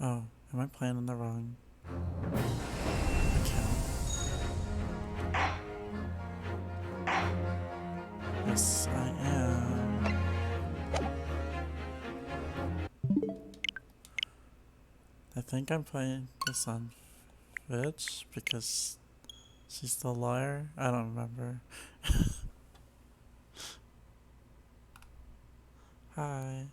Oh, am I playing on the wrong account? Yes, I am. I think I'm playing this on Twitch because she's the lawyer. I don't remember. Hi.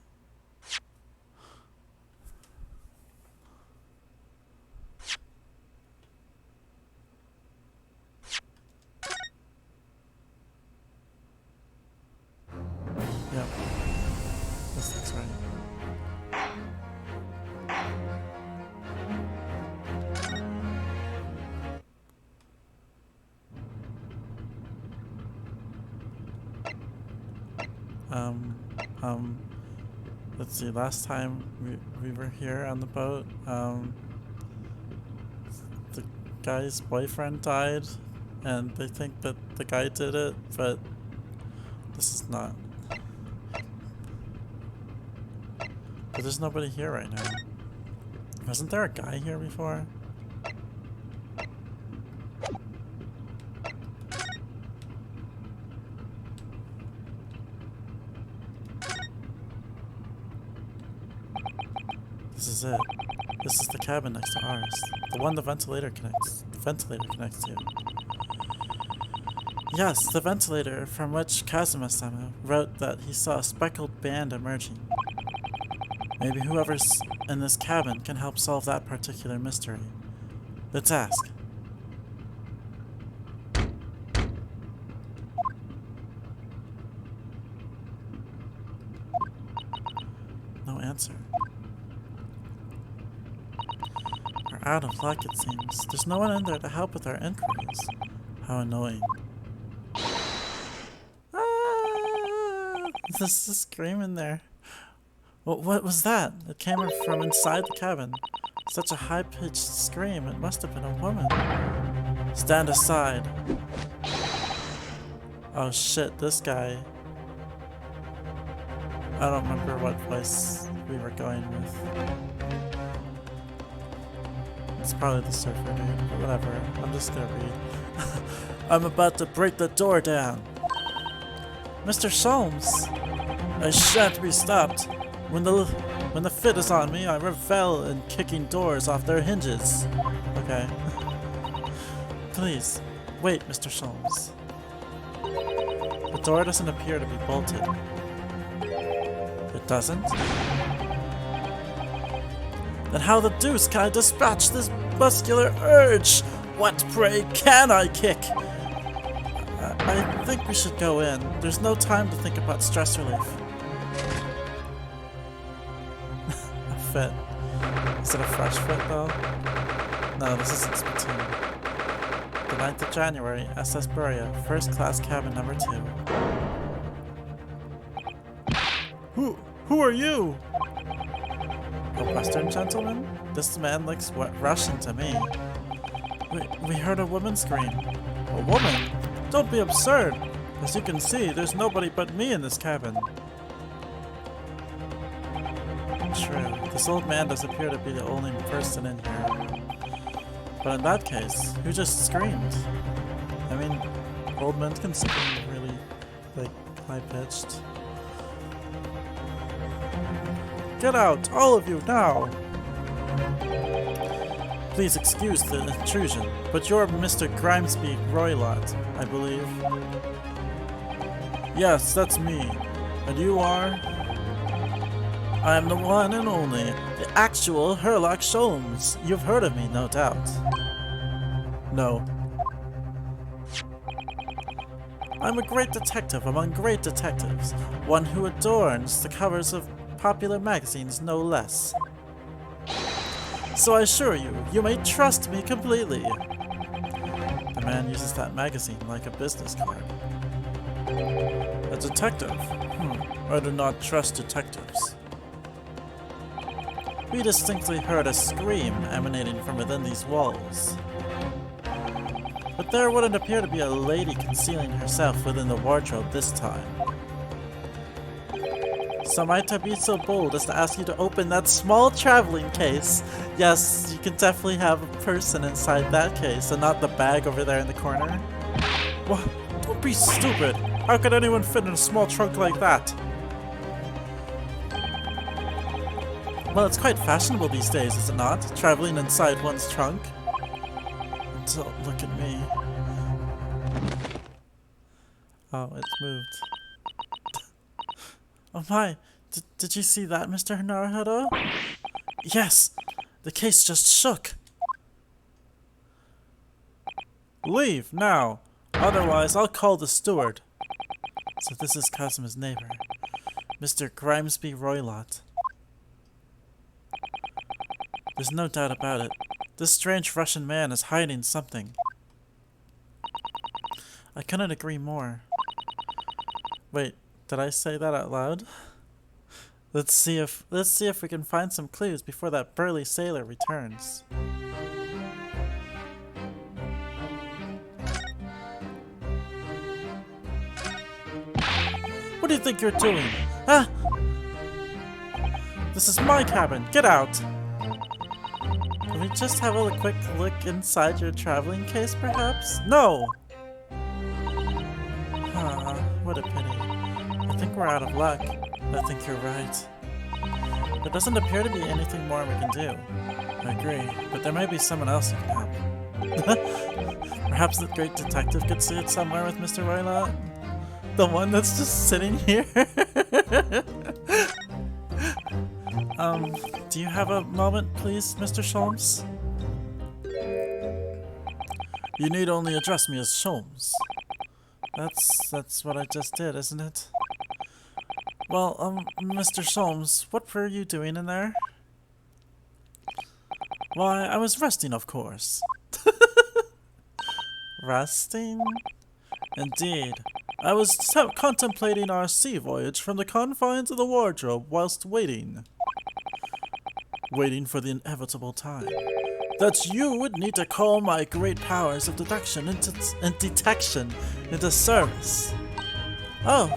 Yep, this looks right. Um, um, let's see, last time we were here on the boat, the guy's boyfriend died, and they think that the guy did it, but this is not. But there's nobody here right now. Wasn't there a guy here before? This is it. This is the cabin next to ours. The one the ventilator connects to. Yes, the ventilator from which Kazuma-sama wrote that he saw a speckled band emerging. Maybe whoever's in this cabin can help solve that particular mystery. Let's ask. No answer. We're out of luck, it seems. There's no one in there to help with our inquiries. How annoying. Ah! There's a scream in there. What was that? It came from inside the cabin. Such a high-pitched scream. It must have been a woman. Stand aside. Oh shit, this guy. I don't remember what voice we were going with. It's probably the surfer dude, but whatever. I'm just gonna read. I'm about to break the door down. Mr. Sholmes! I shan't be stopped. When the fit is on me, I revel in kicking doors off their hinges. Okay. Please, wait, Mr. Sholmes. The door doesn't appear to be bolted. It doesn't? Then how the deuce can I dispatch this muscular urge? What, pray, can I kick? I think we should go in. There's no time to think about stress relief. Fit. Is it a fresh fit though? No, this isn't Splatoon. The 9th of January, SS Buria, first class cabin number 2. Who are you? A Western gentleman? This man looks Russian to me. We heard a woman scream. A woman? Don't be absurd! As you can see, there's nobody but me in this cabin. True. This old man does appear to be the only person in here. But in that case, who just screamed? I mean, old men can scream really, like, high-pitched. Get out, all of you, now! Please excuse the intrusion, but you're Mr. Grimesby Roylott, I believe. Yes, that's me. And you are? I am the one and only, the actual Herlock Sholmes. You've heard of me, no doubt. No. I'm a great detective among great detectives, one who adorns the covers of popular magazines, no less. So I assure you, you may trust me completely. The man uses that magazine like a business card. A detective? I do not trust detectives. We distinctly heard a scream emanating from within these walls. But there wouldn't appear to be a lady concealing herself within the wardrobe this time. So might I be so bold as to ask you to open that small traveling case? Yes, you can definitely have a person inside that case and not the bag over there in the corner. What? Don't be stupid! How could anyone fit in a small trunk like that? Well, it's quite fashionable these days, is it not? Traveling inside one's trunk. Don't look at me. Oh, it's moved. Oh my! Did you see that, Mr. Naruhodo? Yes! The case just shook! Leave, now! Otherwise, I'll call the steward. So this is Kazuma's neighbor, Mr. Grimesby Roylott. There's no doubt about it. This strange Russian man is hiding something. I couldn't agree more. Wait, did I say that out loud? Let's see if we can find some clues before that burly sailor returns. What do you think you're doing? Ah! This is my cabin. Get out! Can we just have a quick look inside your traveling case, perhaps? No! Ah, what a pity. I think we're out of luck. I think you're right. There doesn't appear to be anything more we can do. I agree, but there may be someone else who can help. Perhaps the great detective could see it somewhere with Mr. Roylott? The one that's just sitting here? Do you have a moment, please, Mr. Sholmes? You need only address me as Sholmes. That's what I just did, isn't it? Well, Mr. Sholmes, what were you doing in there? Why, I was resting, of course. Resting? Indeed. I was contemplating our sea voyage from the confines of the wardrobe whilst waiting. Waiting for the inevitable time that you would need to call my great powers of deduction and detection into service. Oh,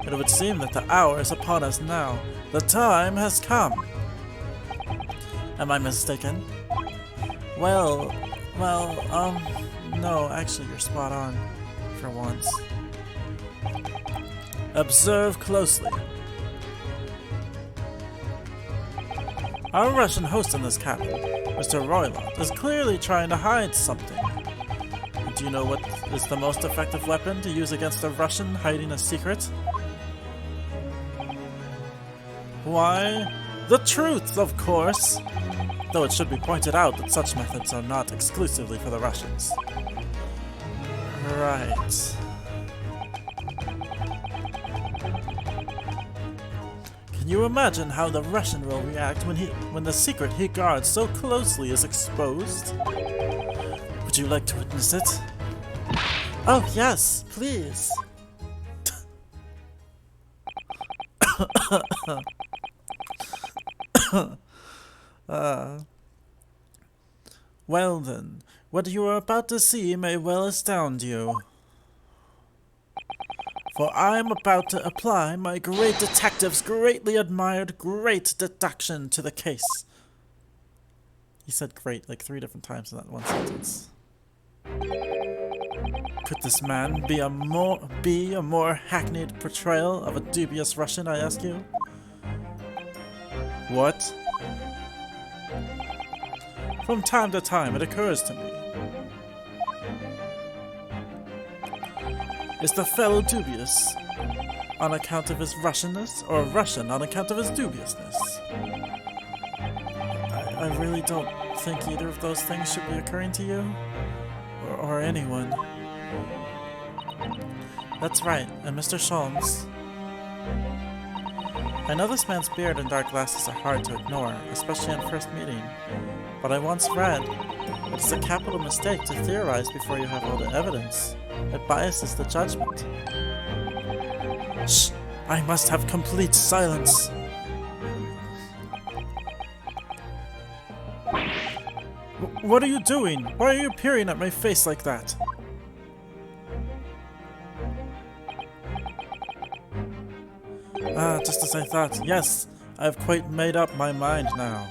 it would seem that the hour is upon us now. The time has come. Am I mistaken? Well, no, actually you're spot on, for once. Observe closely. Our Russian host in this cabin, Mr. Roylott, is clearly trying to hide something. Do you know what is the most effective weapon to use against a Russian hiding a secret? Why, the truth, of course! Though it should be pointed out that such methods are not exclusively for the Russians. Right. Can you imagine how the Russian will react when the secret he guards so closely is exposed? Would you like to witness it? Oh yes, please. Well then, what you are about to see may well astound you. For I am about to apply my great detective's greatly admired great deduction to the case. He said great like 3 different times in that one sentence. Could this man be a more hackneyed portrayal of a dubious Russian, I ask you? What? From time to time it occurs to me. Is the fellow dubious on account of his Russianness, or Russian on account of his dubiousness? I really don't think either of those things should be occurring to you, or anyone. That's right, and Mr. Sholmes. I know this man's beard and dark glasses are hard to ignore, especially on first meeting, but I once read that it's a capital mistake to theorize before you have all the evidence. It biases the judgment. Shh! I must have complete silence! What are you doing? Why are you peering at my face like that? Ah, just as I thought. Yes, I have quite made up my mind now.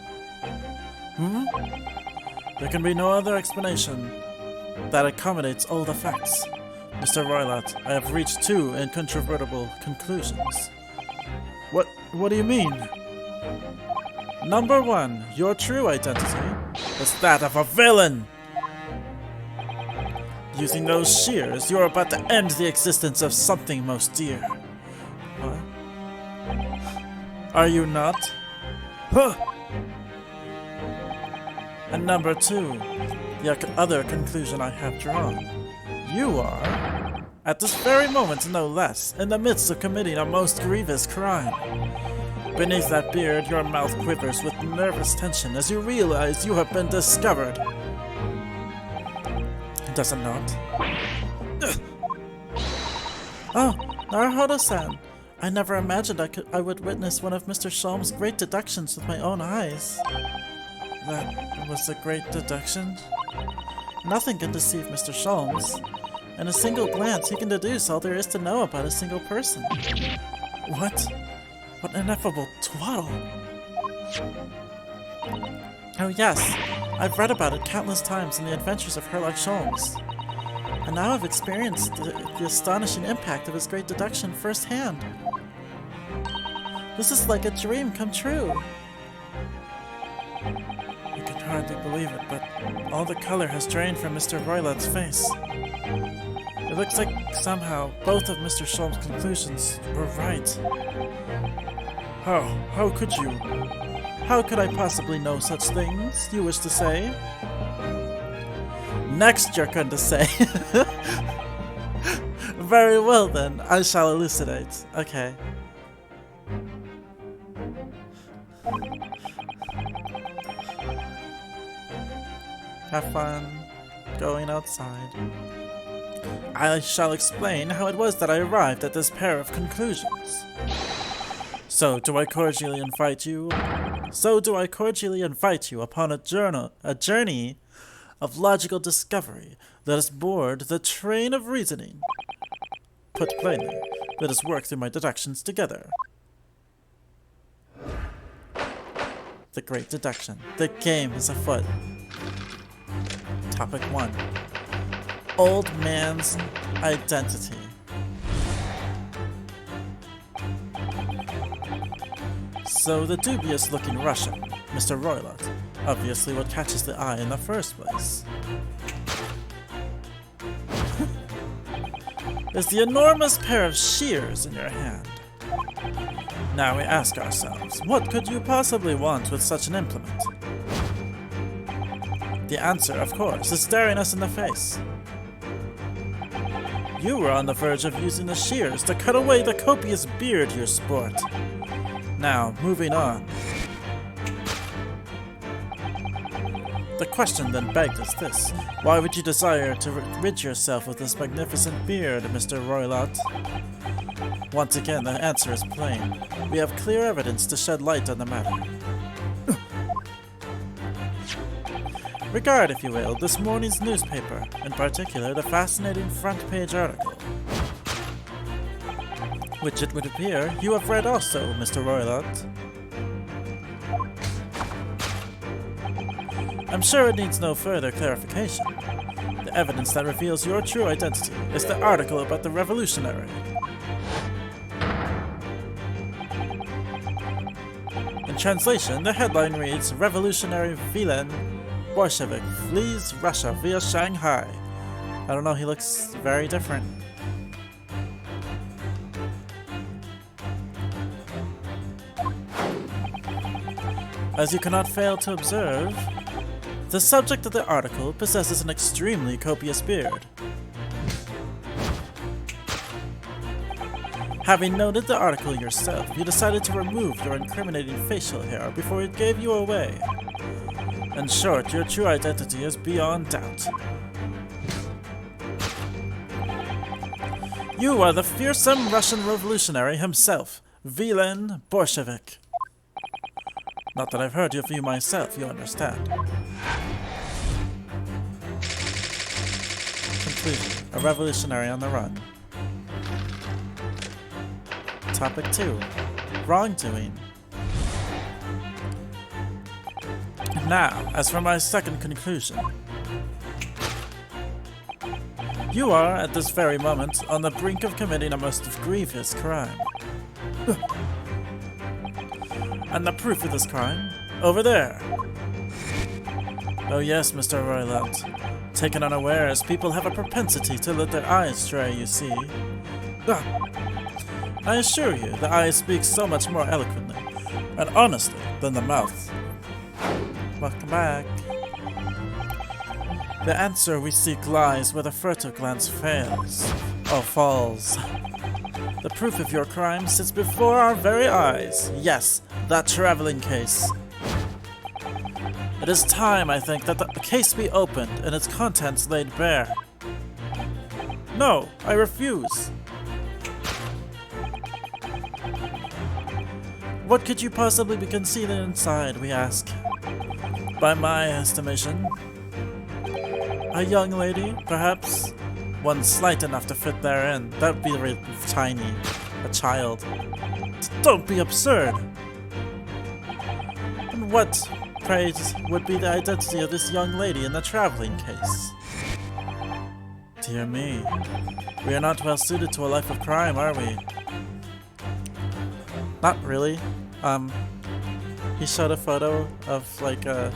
There can be no other explanation that accommodates all the facts. Mr. Roylott, I have reached two incontrovertible conclusions. What do you mean? Number one, your true identity is that of a villain! Using those shears, you are about to end the existence of something most dear. What? Are you not? Huh! And number two, the other conclusion I have drawn. You are, at this very moment no less, in the midst of committing a most grievous crime. Beneath that beard, your mouth quivers with nervous tension as you realize you have been discovered. Does it not? Oh, Naruhodo-san. I never imagined I would witness one of Mr. Sholm's great deductions with my own eyes. That was a great deduction? Nothing can deceive Mr. Sholmes. In a single glance, he can deduce all there is to know about a single person. What? What ineffable twaddle! Oh yes, I've read about it countless times in the adventures of Herlock Sholmes. And now I've experienced the astonishing impact of his great deduction firsthand. This is like a dream come true. I can hardly believe it, but all the color has drained from Mr. Roylott's face. It looks like somehow both of Mr. Sholmes' conclusions were right. How could you? How could I possibly know such things, you wish to say? Next you're going to say. Very well then, I shall elucidate. Okay. Have fun going outside. I shall explain how it was that I arrived at this pair of conclusions. So do I cordially invite you upon a journey of logical discovery that has bored the train of reasoning. Put plainly, let us work through my deductions together. The Great Deduction. The game is afoot. Topic 1. Old man's identity. So the dubious-looking Russian, Mr. Roylott, obviously what catches the eye in the first place, is the enormous pair of shears in your hand. Now we ask ourselves, what could you possibly want with such an implement? The answer, of course, is staring us in the face. You were on the verge of using the shears to cut away the copious beard you sport. Now, moving on. The question then begged is this: why would you desire to rid yourself of this magnificent beard, Mr. Roylott? Once again, the answer is plain. We have clear evidence to shed light on the matter. Regard, if you will, this morning's newspaper, in particular the fascinating front-page article, which it would appear you have read also, Mr. Roylott. I'm sure it needs no further clarification. The evidence that reveals your true identity is the article about the revolutionary. In translation, the headline reads, "Revolutionary villain Bolshevik flees Russia via Shanghai." I don't know, he looks very different. As you cannot fail to observe, the subject of the article possesses an extremely copious beard. Having noted the article yourself, you decided to remove your incriminating facial hair before it gave you away. In short, your true identity is beyond doubt. You are the fearsome Russian revolutionary himself, Villain Bolshevik. Not that I've heard of you myself, you understand. Conclusion: a revolutionary on the run. Topic 2. wrongdoing. Now, as for my second conclusion. You are, at this very moment, on the brink of committing a most grievous crime. And the proof of this crime? Over there! Oh yes, Mr. Roylott. Taken unawares, people have a propensity to let their eyes stray, you see. I assure you, the eye speaks so much more eloquently, and honestly, than the mouth. Welcome back. The answer we seek lies where the furtive glance fails, or falls. The proof of your crime sits before our very eyes. Yes, that traveling case. It is time, I think, that the case be opened and its contents laid bare. No, I refuse. What could you possibly be concealing inside, we ask? By my estimation, a young lady, perhaps? One slight enough to fit therein. That would be really tiny. A child. Don't be absurd! And what, pray, would be the identity of this young lady in the traveling case? Dear me. We are not well suited to a life of crime, are we? Not really. He showed a photo of, like, the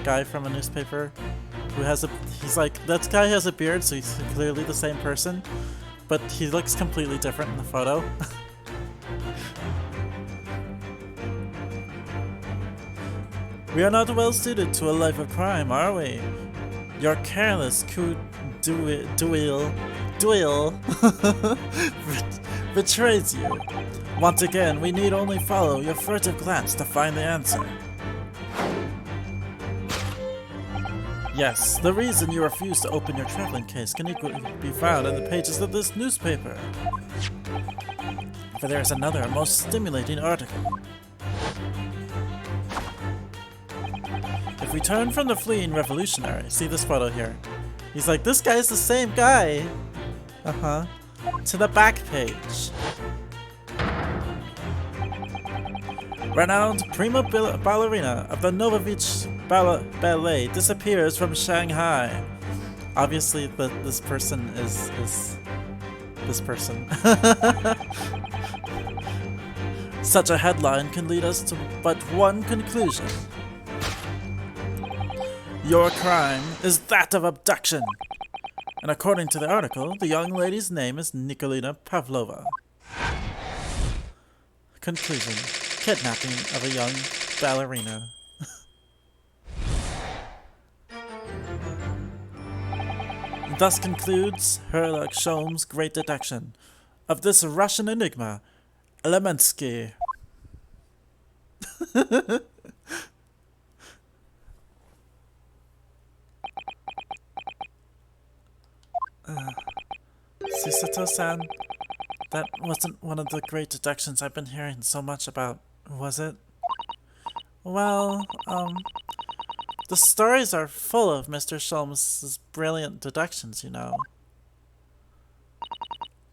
guy from a newspaper who has he's like, that guy has a beard, so he's clearly the same person, but he looks completely different in the photo. We are not well suited to a life of crime, are we? Your careless duel betrays you. Once again, we need only follow your furtive glance to find the answer. Yes, the reason you refuse to open your traveling case can equally be found in the pages of this newspaper. For there is another, most stimulating article. If we turn from the fleeing revolutionary, see this photo here. He's like, this guy's the same guy! To the back page. Renowned prima ballerina of the Novovich Ballet disappears from Shanghai. Obviously, this person is this person. Such a headline can lead us to but one conclusion. Your crime is that of abduction. And according to the article, the young lady's name is Nikolina Pavlova. Conclusion. Kidnapping of a young ballerina. Thus concludes Sherlock Sholmes' great detection of this Russian enigma, Elemensky. Susato-san, that wasn't one of the great deductions I've been hearing so much about, was it? Well, the stories are full of Mr. Sholmes' brilliant deductions, you know.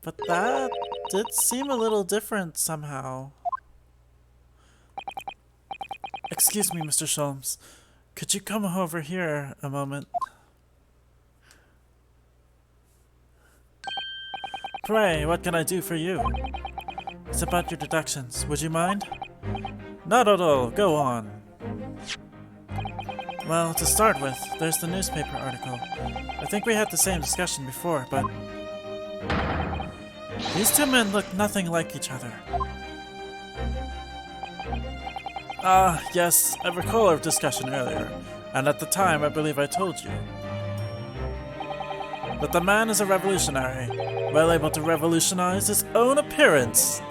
But that did seem a little different somehow. Excuse me, Mr. Sholmes. Could you come over here a moment? Pray, what can I do for you? It's about your deductions. Would you mind? Not at all. Go on. Well, to start with, there's the newspaper article. I think we had the same discussion before, but these two men look nothing like each other. Ah, yes, I recall our discussion earlier, and at the time I believe I told you that the man is a revolutionary, well able to revolutionize his own appearance.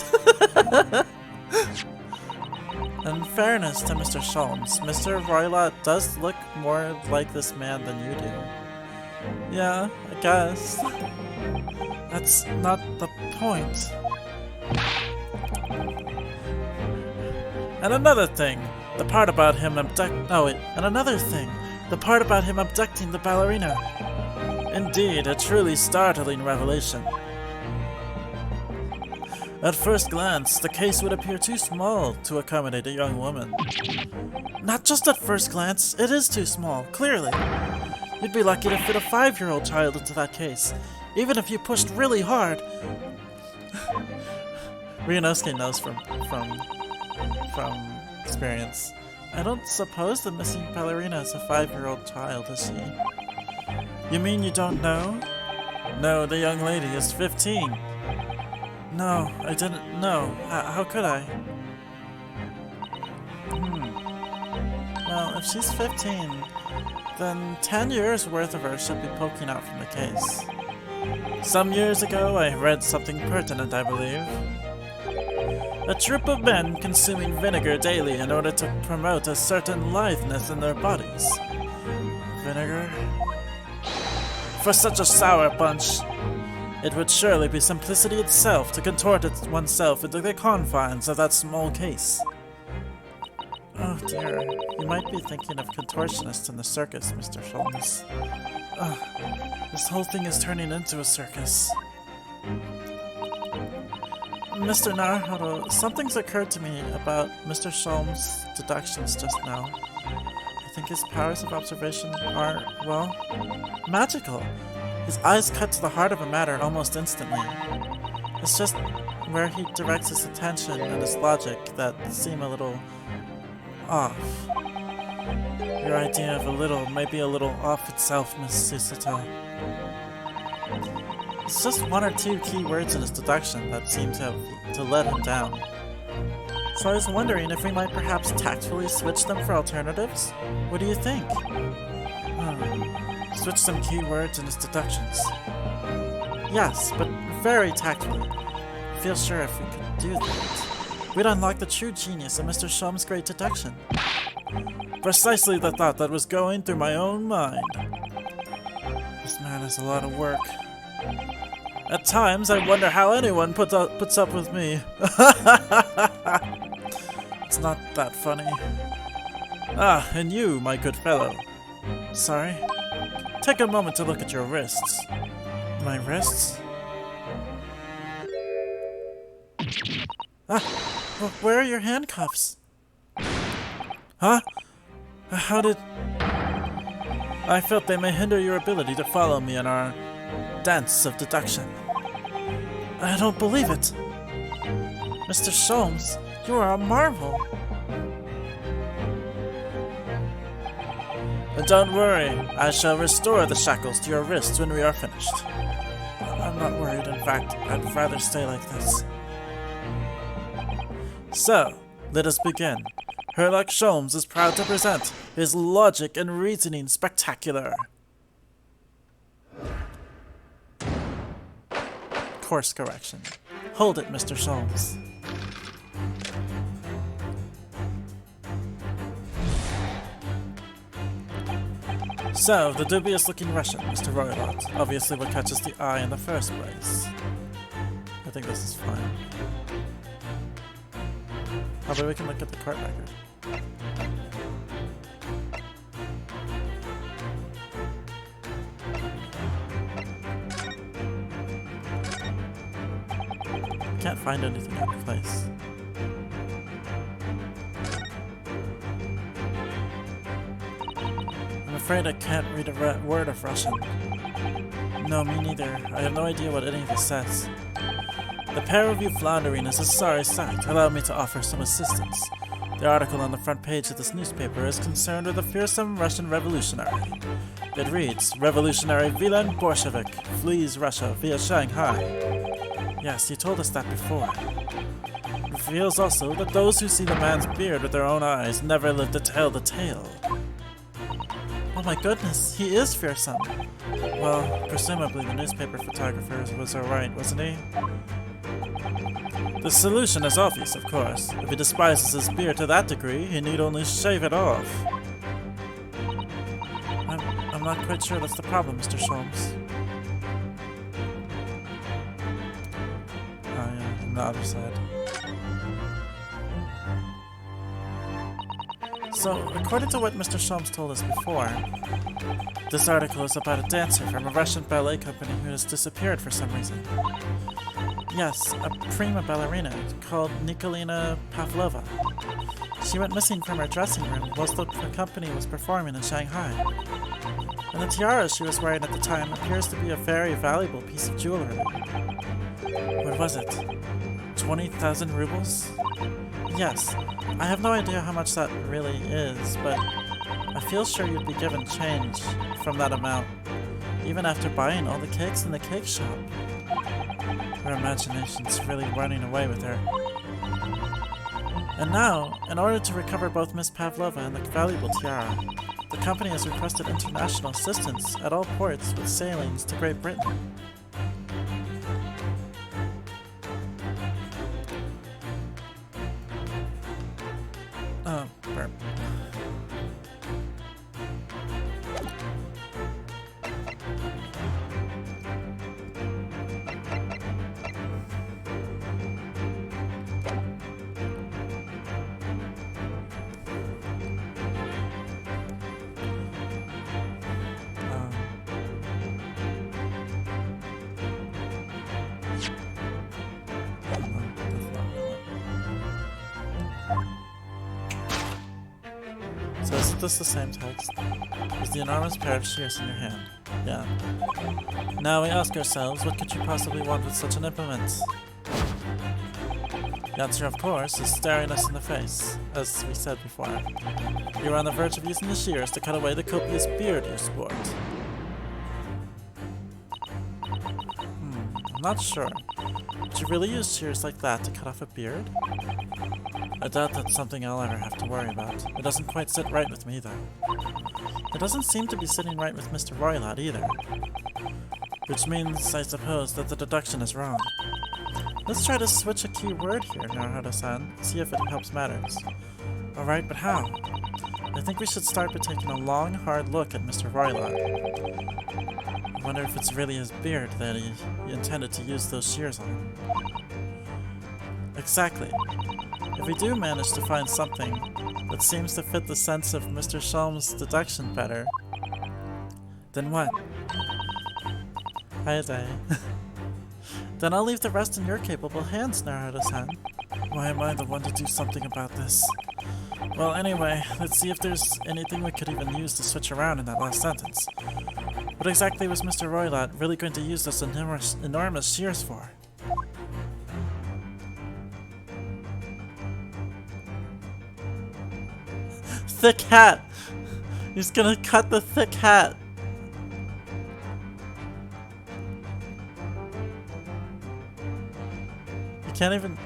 In fairness to Mr. Sholmes, Mr. Roylott does look more like this man than you do. Yeah, I guess. That's not the point. And another thing, the part about him abducting the ballerina. Indeed, a truly startling revelation. At first glance, the case would appear too small to accommodate a young woman. Not just at first glance, it is too small, clearly. You'd be lucky to fit a 5-year-old child into that case, even if you pushed really hard. Ryunosuke knows from experience. I don't suppose the missing ballerina is a 5-year-old child, is she? You mean you don't know? No, the young lady is 15. No, I didn't know. How could I? Well, if she's 15, then 10 years worth of her should be poking out from the case. Some years ago, I read something pertinent, I believe. A troop of men consuming vinegar daily in order to promote a certain litheness in their bodies. Vinegar? For such a sour bunch, it would surely be simplicity itself to contort oneself into the confines of that small case. Oh dear, you might be thinking of contortionists in the circus, Mr. Sholmes. This whole thing is turning into a circus. Mr. Naruhodo, something's occurred to me about Mr. Sholmes' deductions just now. I think his powers of observation are, well, magical. His eyes cut to the heart of a matter almost instantly. It's just where he directs his attention and his logic that seem a little off. Your idea of a little may be a little off itself, Miss Susato. It's just one or two key words in his deduction that seem to let him down. So I was wondering if we might perhaps tactfully switch them for alternatives? What do you think? Switch some key words in his deductions. Yes, but very tactfully. I feel sure if we could do that, we'd unlock the true genius of Mr. Sholmes' great deduction. Precisely the thought that was going through my own mind. This man has a lot of work. At times, I wonder how anyone puts up with me. It's not that funny. Ah, and you, my good fellow. Sorry? Take a moment to look at your wrists. My wrists? Where are your handcuffs? Huh? How did... I felt they may hinder your ability to follow me in our dance of deduction. I don't believe it. Mr. Sholmes, you are a marvel. And don't worry, I shall restore the shackles to your wrists when we are finished. I'm not worried, in fact, I'd rather stay like this. So, let us begin. Herlock Sholmes is proud to present his logic and reasoning spectacular. Course correction. Hold it, Mr. Sholmes. So, the dubious-looking Russian, Mr. Roylott, obviously what catches the eye in the first place. I think this is fine. How about we can look at the court record? Can't find anything out of place. I'm afraid I can't read a word of Russian. No, me neither. I have no idea what any of this says. The pair of you floundering is a sorry sight. Allow me to offer some assistance. The article on the front page of this newspaper is concerned with a fearsome Russian revolutionary. It reads, Revolutionary Villain Bolshevik flees Russia via Shanghai. Yes, you told us that before. It reveals also that those who see the man's beard with their own eyes never live to tell the tale. Oh my goodness, he is fearsome. Well, presumably the newspaper photographer was alright, wasn't he? The solution is obvious, of course. If he despises his beard to that degree, he need only shave it off. I'm not quite sure that's the problem, Mr. Sholmes. Oh yeah, on the other side. So, according to what Mr. Sholmes told us before, this article is about a dancer from a Russian ballet company who has disappeared for some reason. Yes, a prima ballerina called Nikolina Pavlova. She went missing from her dressing room whilst the company was performing in Shanghai. And the tiara she was wearing at the time appears to be a very valuable piece of jewelry. What was it? 20,000 rubles? Yes, I have no idea how much that really is, but I feel sure you'd be given change from that amount, even after buying all the cakes in the cake shop. Her imagination's really running away with her. And now, in order to recover both Miss Pavlova and the valuable tiara, the company has requested international assistance at all ports with sailings to Great Britain. Burp. So isn't this the same text? Is the enormous pair of shears in your hand? Yeah. Now we ask ourselves, what could you possibly want with such an implement? The answer, of course, is staring us in the face, as we said before. You are on the verge of using the shears to cut away the copious beard you sport. I'm not sure. Would you really use shears like that to cut off a beard? I doubt that's something I'll ever have to worry about. It doesn't quite sit right with me, though. It doesn't seem to be sitting right with Mr. Roylott either. Which means, I suppose, that the deduction is wrong. Let's try to switch a key word here, Naruto-san, see if it helps matters. Alright, but how? I think we should start by taking a long, hard look at Mr. Roylott. I wonder if it's really his beard that he intended to use those shears on. Exactly. If we do manage to find something that seems to fit the sense of Mr. Shalm's deduction better, then what? Hayate. Then I'll leave the rest in your capable hands, Naruto-san. Why am I the one to do something about this? Well, anyway, let's see if there's anything we could even use to switch around in that last sentence. What exactly was Mr. Roylott really going to use those enormous shears for? Thick hat! He's gonna cut the thick hat! You can't even...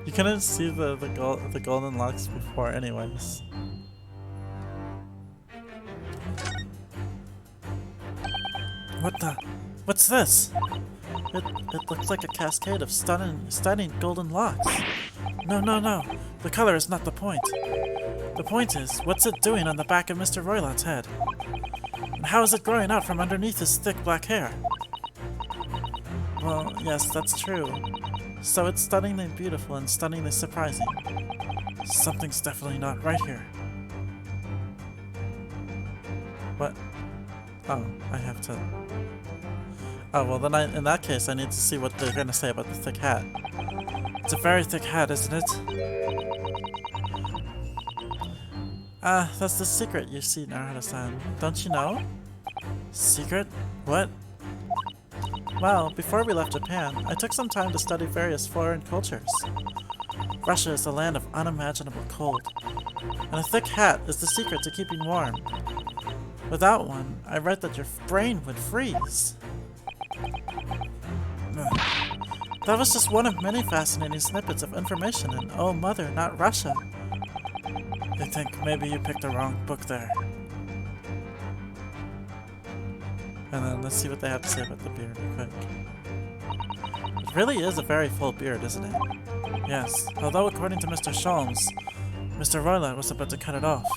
You couldn't see the golden locks before anyways. What the? What's this? It looks like a cascade of stunning golden locks. No. The color is not the point. The point is, what's it doing on the back of Mr. Roylott's head? And how is it growing out from underneath his thick black hair? Well, yes, that's true. So it's stunningly beautiful and stunningly surprising. Something's definitely not right here. What? Oh, I have to... Oh, well then in that case I need to see what they're gonna say about the thick hat. It's a very thick hat, isn't it? That's the secret, you see, Naruto-san. Don't you know? Secret? What? Well, before we left Japan, I took some time to study various foreign cultures. Russia is a land of unimaginable cold, and a thick hat is the secret to keeping warm. Without one, I read that your brain would freeze. That was just one of many fascinating snippets of information in Oh Mother, Not Russia. I think maybe you picked the wrong book there. And then let's see what they have to say about the beard real quick. It really is a very full beard, isn't it? Yes, although according to Mr. Sholmes, Mr. Roylott was about to cut it off.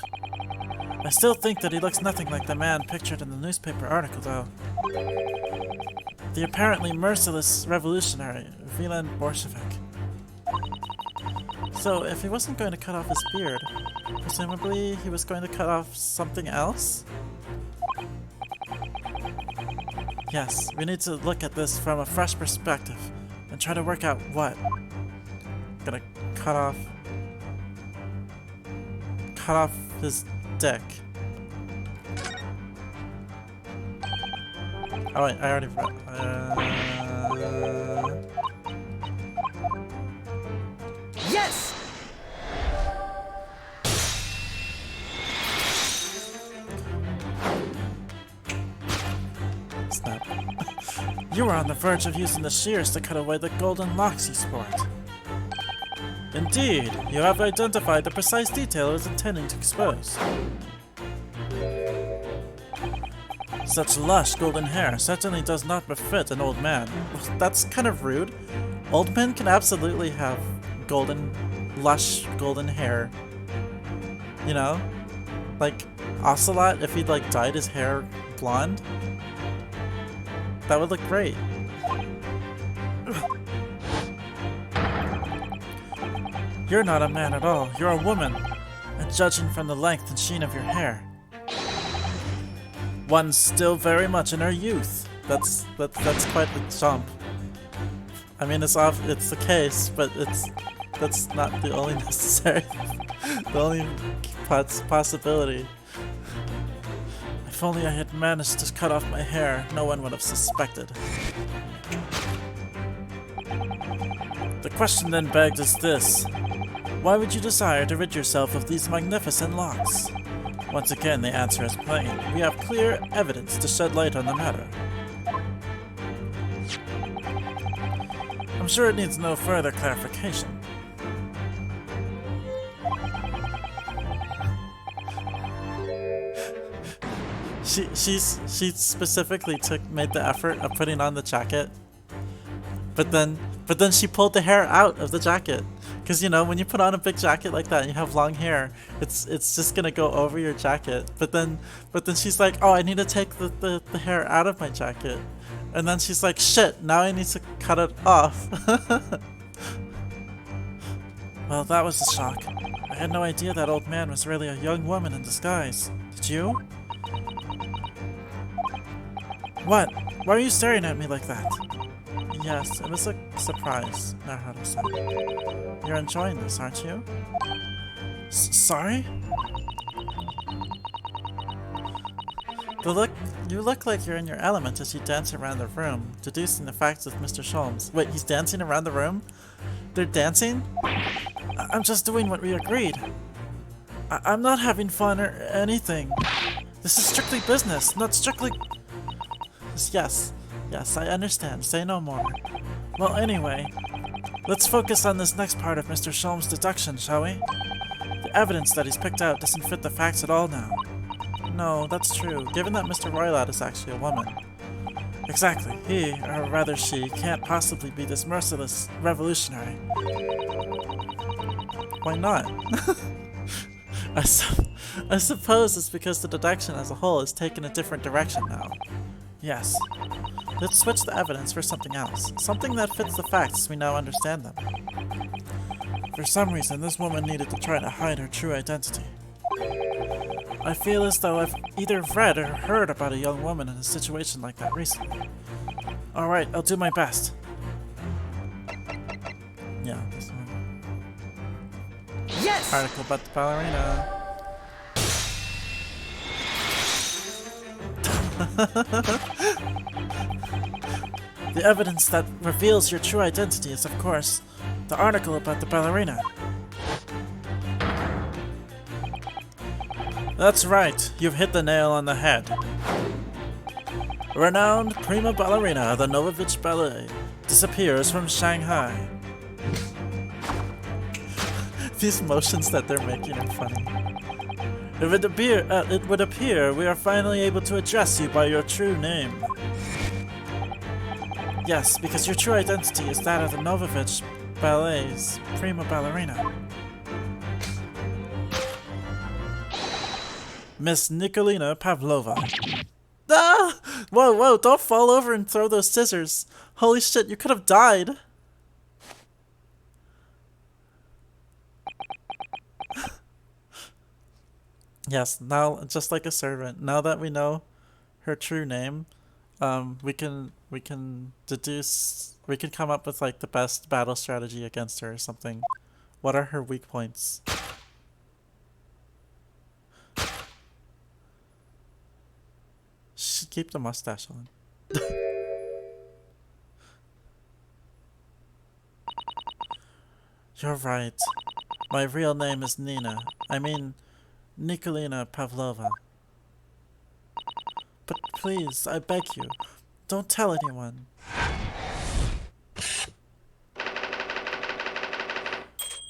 I still think that he looks nothing like the man pictured in the newspaper article, though. The apparently merciless revolutionary, Wieland Bolshevik. So, if he wasn't going to cut off his beard, presumably he was going to cut off something else? Yes, we need to look at this from a fresh perspective and try to work out what. Gonna cut off his dick. Oh wait, I already Yes! Snap. You were on the verge of using the shears to cut away the golden locks you sport. Indeed, you have identified the precise detail I was intending to expose. Such lush golden hair certainly does not befit an old man. That's kind of rude. Old men can absolutely have lush golden hair. You know? Like, Ocelot, if he'd like dyed his hair blonde, that would look great. You're not a man at all, you're a woman. And judging from the length and sheen of your hair, one's still very much in her youth. That's quite the jump. I mean, it's the case, but that's not the only necessary, the only possibility. If only I had managed to cut off my hair, no one would have suspected. The question then begged is this: why would you desire to rid yourself of these magnificent locks? Once again, the answer is plain. We have clear evidence to shed light on the matter. I'm sure it needs no further clarification. She specifically made the effort of putting on the jacket, but then she pulled the hair out of the jacket. Because, you know, when you put on a big jacket like that and you have long hair, it's just gonna go over your jacket. But then she's like, oh, I need to take the hair out of my jacket. And then she's like, shit, now I need to cut it off. Well, that was a shock. I had no idea that old man was really a young woman in disguise. Did you? What? Why are you staring at me like that? Yes, it was a surprise, Naruto-san. You're enjoying this, aren't you? Sorry? You look like you're in your element as you dance around the room, deducing the facts of Mr. Sholmes. Wait, he's dancing around the room? They're dancing? I'm just doing what we agreed. I'm not having fun or anything. This is strictly business, not strictly... Yes, I understand. Say no more. Well, anyway, let's focus on this next part of Mr. Sholmes' deduction, shall we? The evidence that he's picked out doesn't fit the facts at all now. No, that's true, given that Mr. Roylat is actually a woman. Exactly. He, or rather she, can't possibly be this merciless revolutionary. Why not? I suppose it's because the deduction as a whole has taken a different direction now. Yes. Let's switch the evidence for something else. Something that fits the facts as we now understand them. For some reason, this woman needed to try to hide her true identity. I feel as though I've either read or heard about a young woman in a situation like that recently. Alright, I'll do my best. Yeah, this one. Yes! Article about the ballerina. The evidence that reveals your true identity is, of course, the article about the ballerina. That's right, you've hit the nail on the head. Renowned prima ballerina of the Novovich Ballet disappears from Shanghai. These motions that they're making are funny. It would appear we are finally able to address you by your true name. Yes, because your true identity is that of the Novovich Ballet's prima ballerina. Miss Nikolina Pavlova. Ah! Whoa, don't fall over and throw those scissors. Holy shit, you could have died. Yes, now, just like a servant, now that we know her true name, We can deduce. We can come up with like the best battle strategy against her or something. What are her weak points? She should keep the mustache on. You're right. My real name is Nina. I mean, Nikolina Pavlova. But please, I beg you, don't tell anyone.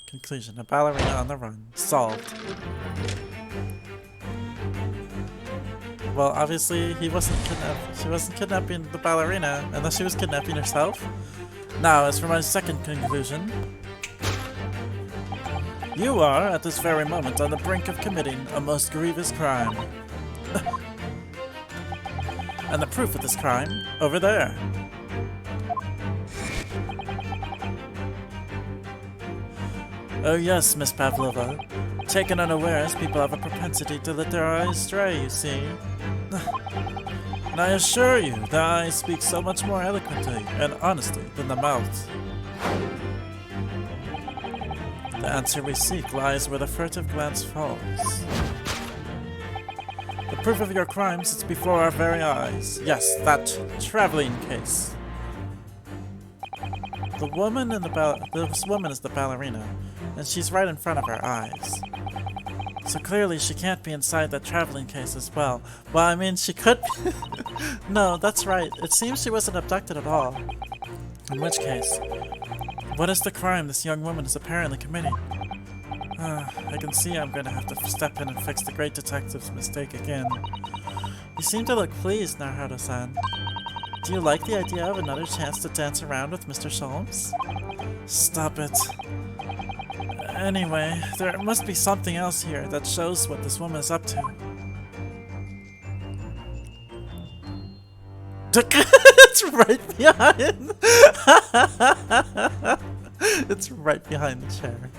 Conclusion: a ballerina on the run. Solved. Well, obviously, she wasn't kidnapping the ballerina, unless she was kidnapping herself. Now, as for my second conclusion, you are, at this very moment, on the brink of committing a most grievous crime. And the proof of this crime, over there. Oh yes, Miss Pavlova. Taken unawares, people have a propensity to let their eyes stray, you see. And I assure you, the eyes speak so much more eloquently and honestly than the mouth. The answer we seek lies where the furtive glance falls. The proof of your crime sits before our very eyes. Yes, that traveling case. This woman is the ballerina, and she's right in front of our eyes. So clearly she can't be inside that traveling case as well. Well, I mean, she could be. No, that's right. It seems she wasn't abducted at all. In which case, what is the crime this young woman is apparently committing? I can see I'm going to have to step in and fix the great detective's mistake again. You seem to look pleased, Naruto-san. Do you like the idea of another chance to dance around with Mr. Sholmes? Stop it. Anyway, there must be something else here that shows what this woman is up to. It's right behind! It's right behind the chair.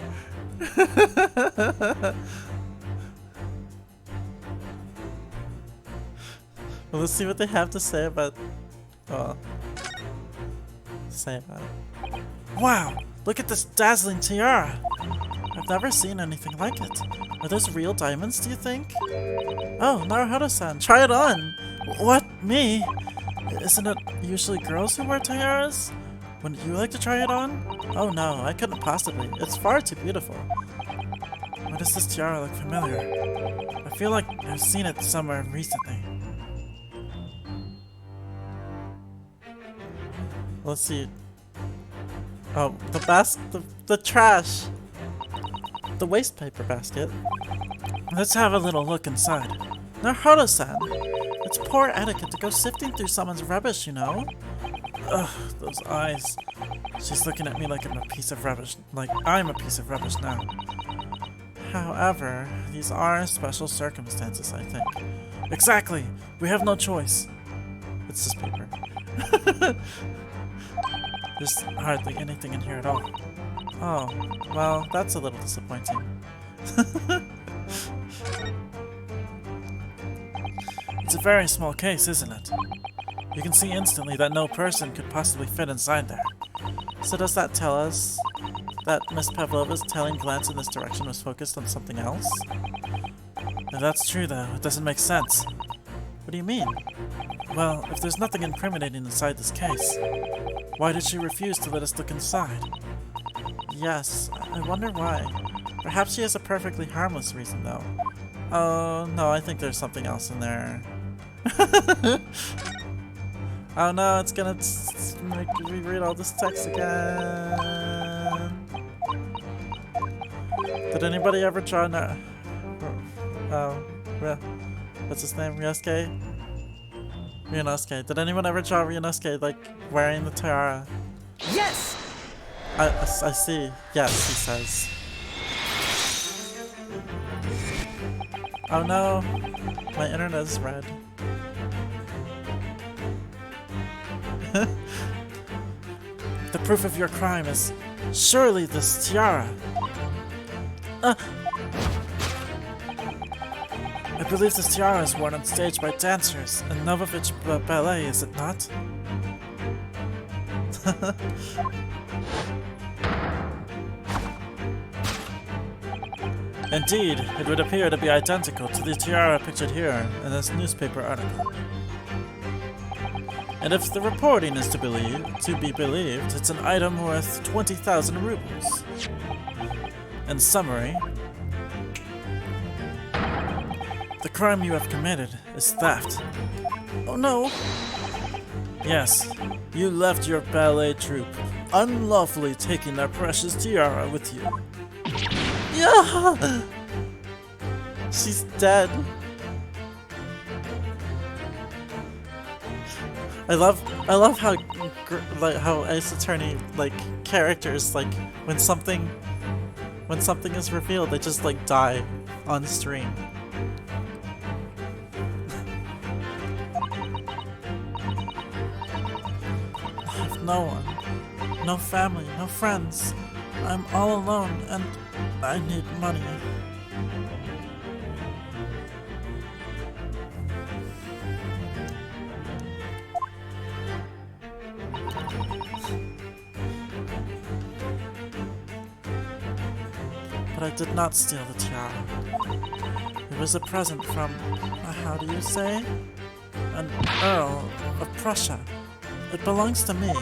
Well, let's see what they have to say about... say about it. Wow! Look at this dazzling tiara! I've never seen anything like it. Are those real diamonds, do you think? Oh, Naruto-san, try it on! What? Me? Isn't it usually girls who wear tiaras? Wouldn't you like to try it on? Oh no, I couldn't possibly. It's far too beautiful. Why does this tiara look familiar? I feel like I've seen it somewhere recently. Let's see. Oh, the trash! The waste paper basket. Let's have a little look inside. Naruto-san! It's poor etiquette to go sifting through someone's rubbish, you know? Ugh, those eyes. She's looking at me like I'm a piece of rubbish. Like I'm a piece of rubbish now. However, these are special circumstances, I think. Exactly! We have no choice. It's just paper. There's hardly anything in here at all. Oh, well, that's a little disappointing. It's a very small case, isn't it? You can see instantly that no person could possibly fit inside there. So does that tell us that Miss Pavlova's telling glance in this direction was focused on something else? If that's true, though, it doesn't make sense. What do you mean? Well, if there's nothing incriminating inside this case, why did she refuse to let us look inside? Yes, I wonder why. Perhaps she has a perfectly harmless reason, though. Oh, no, I think there's something else in there. Oh no, it's gonna make me reread all this text again. Did anybody ever draw what's his name? Ryosuke? Ryunosuke. Did anyone ever draw Ryunosuke, like, wearing the tiara? Yes! I see. Yes, he says. Oh no, my internet is red. The proof of your crime is surely this tiara. I believe this tiara is worn on stage by dancers in Novovich Ballet, is it not? Indeed, it would appear to be identical to the tiara pictured here in this newspaper article. And if the reporting is to be believed, it's an item worth 20,000 rubles. In summary, the crime you have committed is theft. Oh no! Yes, you left your ballet troupe, unlawfully taking their precious tiara with you. Yeah! She's dead. I love how how Ace Attorney characters when something is revealed, they just die on stream. I have no one, no family, no friends. I'm all alone and I need money. But I did not steal the tiara. It was a present from, how do you say? An Earl of Prussia. It belongs to me.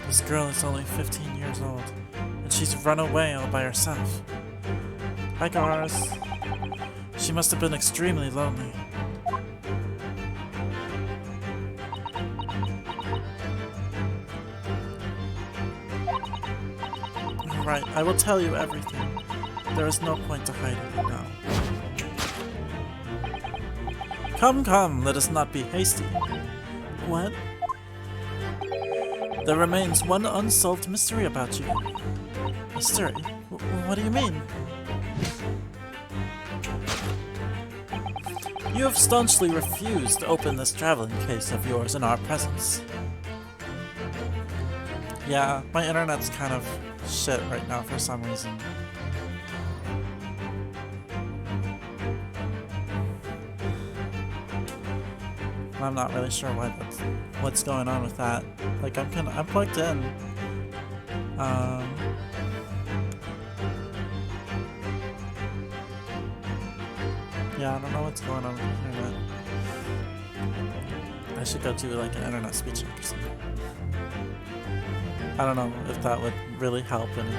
This girl is only 15 years old, and she's run away all by herself. Hi, Gars. She must have been extremely lonely. Alright, I will tell you everything. There is no point to hiding it now. Come, let us not be hasty. What? There remains one unsolved mystery about you. Mystery? What do you mean? You have staunchly refused to open this traveling case of yours in our presence. Yeah, my internet's kind of shit right now for some reason. I'm not really sure what's going on with that. I'm plugged in. Yeah, I don't know what's going on with the internet. I should go do an internet speed check or something. I don't know if that would really help any.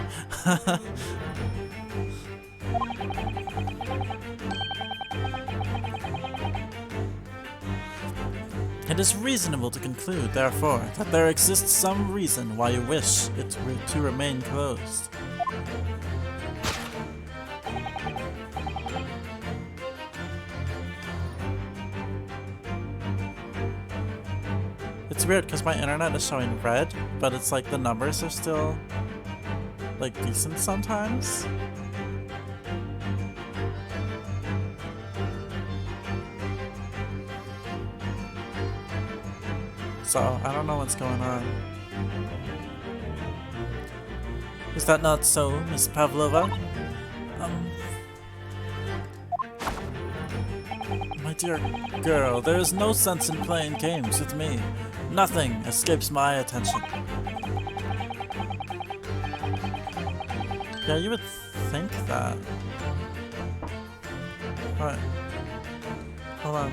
It is reasonable to conclude, therefore, that there exists some reason why you wish it to remain closed. It's weird because my internet is showing red, but it's the numbers are still decent sometimes. So, I don't know what's going on. Is that not so, Miss Pavlova? My dear girl, there is no sense in playing games with me. Nothing escapes my attention. Yeah, you would think that. Alright. Hold on.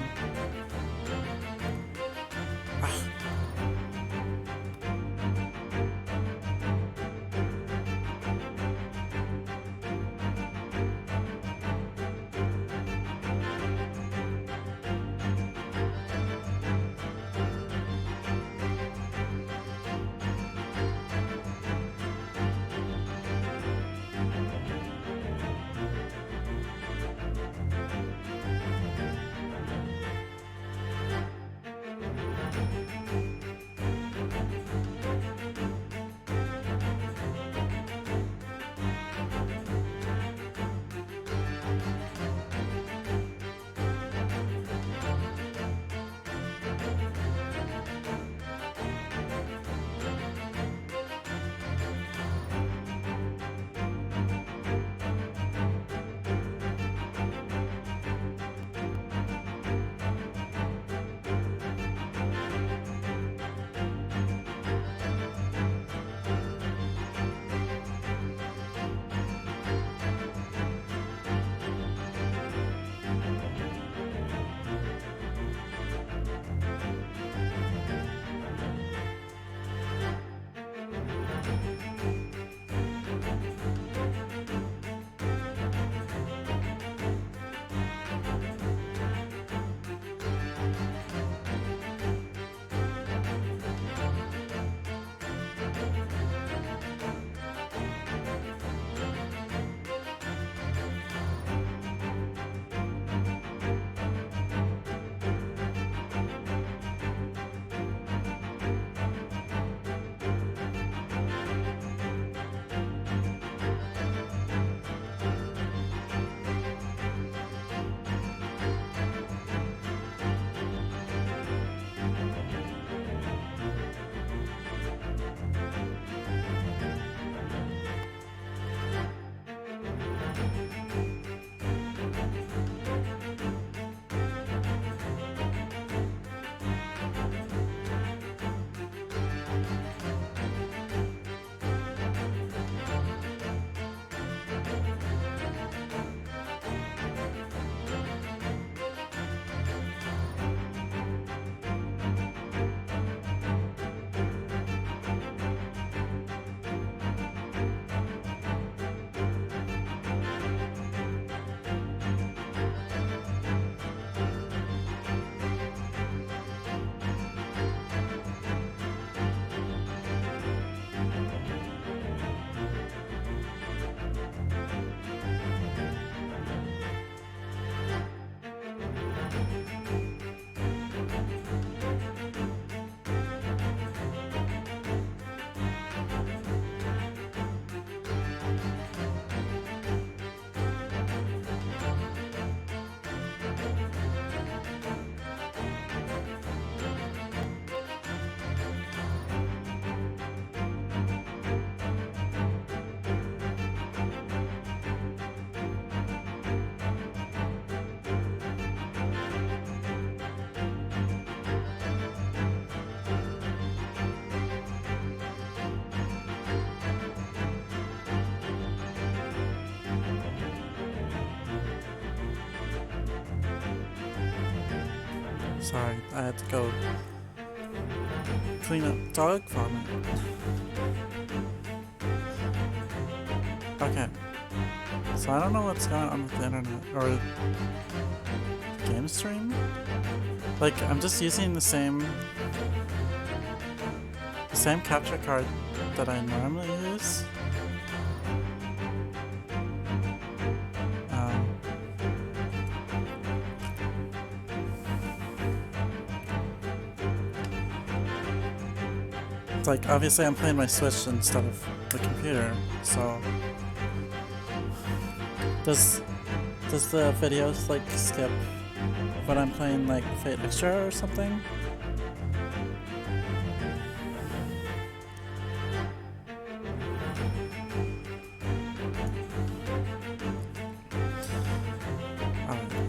Sorry, I had to go clean up dog vomit. Okay. So I don't know what's going on with the internet or game stream. Like, I'm just using the same capture card that I normally use. Like, obviously I'm playing my Switch instead of the computer, so does the videos like skip when I'm playing like Fate Extra or something?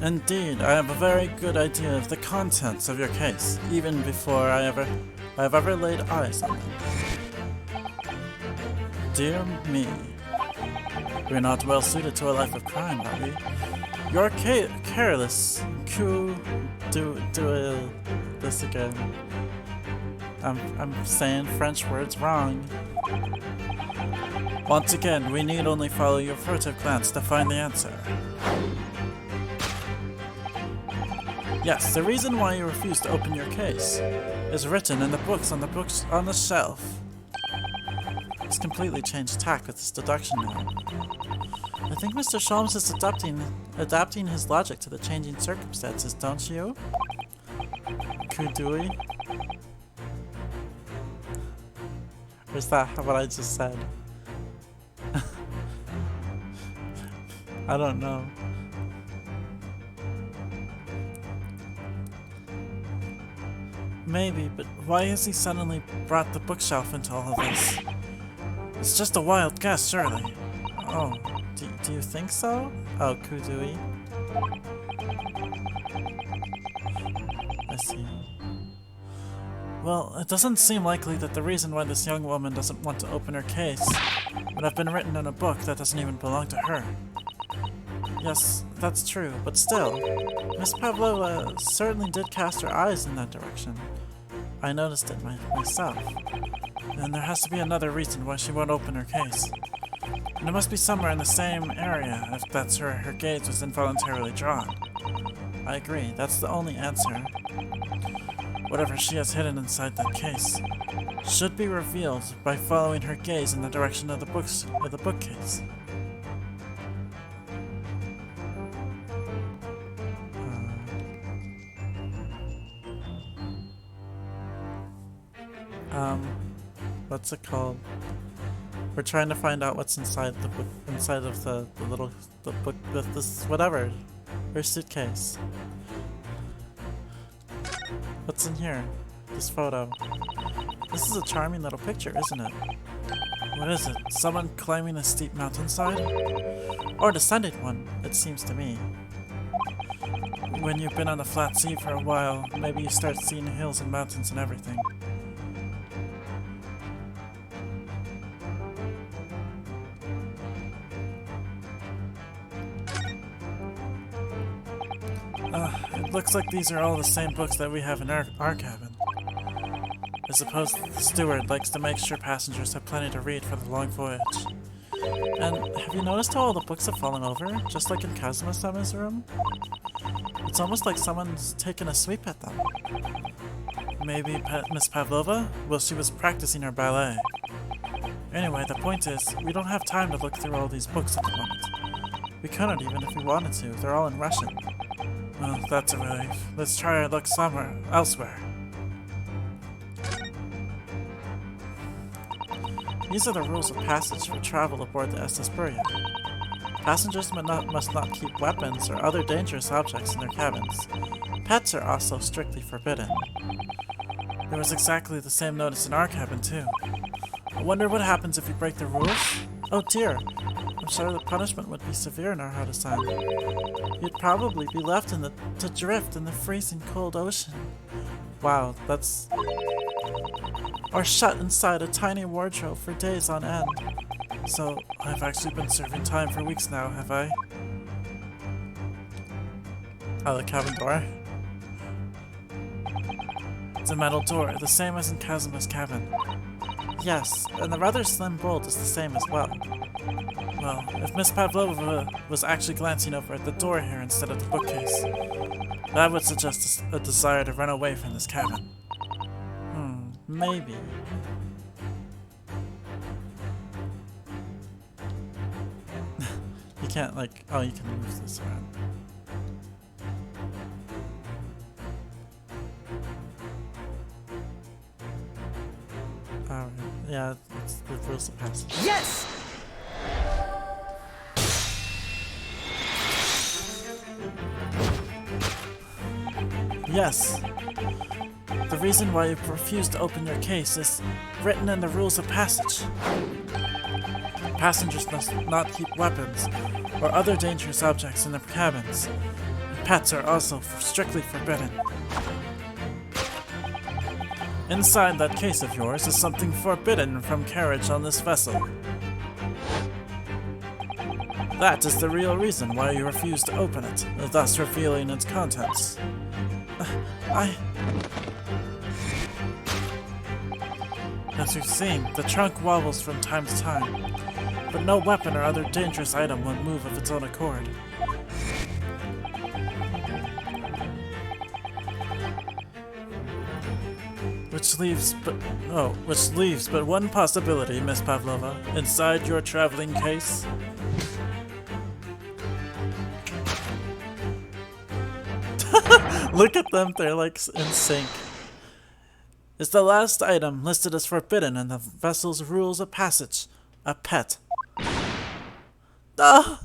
Indeed, I have a very good idea of the contents of your case, even before I've ever laid eyes on them. Dear me, we're not well suited to a life of crime, are we? You're careless. Do this again. I'm saying French words wrong. Once again, we need only follow your furtive glance to find the answer. Yes, the reason why you refuse to open your case is written in the books on the shelf. He's completely changed tack with his deduction now. I think Mr. Sholmes is adapting his logic to the changing circumstances, don't you? Kudui? Or is that what I just said? I don't know. Maybe, but why has he suddenly brought the bookshelf into all of this? It's just a wild guess, surely. Oh, do you think so? Oh, Kudui. I see. Well, it doesn't seem likely that the reason why this young woman doesn't want to open her case would have been written in a book that doesn't even belong to her. Yes, that's true, but still, Miss Pavlova certainly did cast her eyes in that direction. I noticed it myself. And there has to be another reason why she won't open her case. And it must be somewhere in the same area if that's her gaze was involuntarily drawn. I agree, that's the only answer. Whatever she has hidden inside that case should be revealed by following her gaze in the direction of the bookcase. What's it called? We're trying to find out what's inside the book, inside of the book with this whatever, her suitcase. What's in here? This photo. This is a charming little picture, isn't it? What is it? Someone climbing a steep mountainside? Or descending one, it seems to me. When you've been on the flat sea for a while, maybe you start seeing hills and mountains and everything. It looks like these are all the same books that we have in our cabin. I suppose the steward likes to make sure passengers have plenty to read for the long voyage. And have you noticed how all the books have fallen over, just like in Kazuma-sama's room? It's almost like someone's taken a sweep at them. Maybe Miss Pavlova? Well, she was practicing her ballet. Anyway, the point is, we don't have time to look through all these books at the moment. We couldn't even if we wanted to, they're all in Russian. Well, that's a relief. Let's try our luck somewhere elsewhere. These are the rules of passage for travel aboard the SS Burya. Passengers must not keep weapons or other dangerous objects in their cabins. Pets are also strictly forbidden. There was exactly the same notice in our cabin, too. I wonder what happens if we break the rules? Oh dear, I'm sure the punishment would be severe in our Hado-san. You'd probably be left to drift in the freezing cold ocean. Wow, that's... Or shut inside a tiny wardrobe for days on end. So, I've actually been serving time for weeks now, have I? Oh, the cabin door. It's a metal door, the same as in Kazuma's cabin. Yes, and the rather slim bolt is the same as well. Well, if Miss Pavlova was actually glancing over at the door here instead of the bookcase, that would suggest a desire to run away from this cabin. Maybe. You can't, like, oh, you can move this around. Alright, yeah, it's the rules of passage. Yes! Yes. The reason why you refused to open your case is written in the rules of passage. Passengers must not keep weapons or other dangerous objects in their cabins. Pets are also strictly forbidden. Inside that case of yours is something forbidden from carriage on this vessel. That is the real reason why you refused to open it, thus revealing its contents. As you've seen, the trunk wobbles from time to time, but no weapon or other dangerous item will move of its own accord. Which leaves but one possibility, Miss Pavlova, inside your traveling case. Look at them, they're like in sync. Is the last item listed as forbidden in the vessel's rules of passage. A pet. Ah!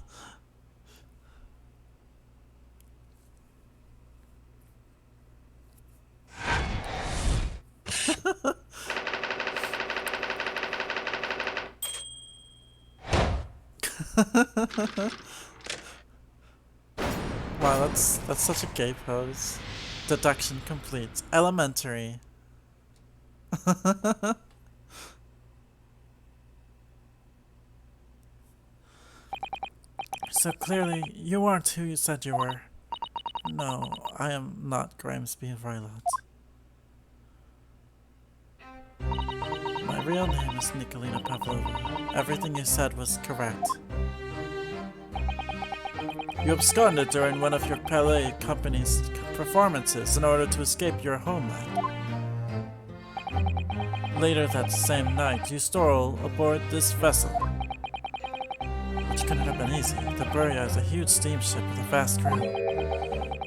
Wow, that's such a gay pose. Deduction complete. Elementary. So clearly, you aren't who you said you were. No, I am not Grimsby Violet. My real name is Nikolina Pavlova. Everything you said was correct. You absconded during one of your ballet company's performances in order to escape your homeland. Later that same night, you stole aboard this vessel. Which couldn't have been easy. The Buria is a huge steamship with a vast crew.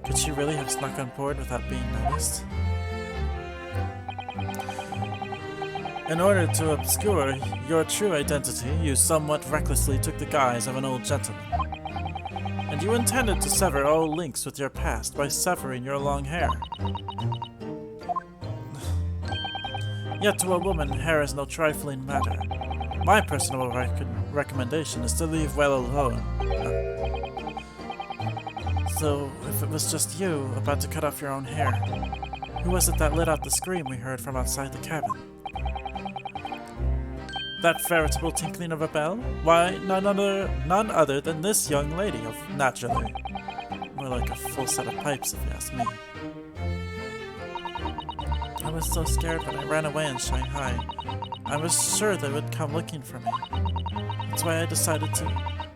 Could she really have snuck on board without being noticed? In order to obscure your true identity, you somewhat recklessly took the guise of an old gentleman. And you intended to sever all links with your past by severing your long hair. Yet to a woman, hair is no trifling matter. My personal recommendation is to leave well alone. So, if it was just you about to cut off your own hair, who was it that let out the scream we heard from outside the cabin? That veritable tinkling of a bell? Why, none other than this young lady, naturally. More like a full set of pipes, if you ask me. I was so scared when I ran away in Shanghai. I was sure they would come looking for me. That's why I decided to,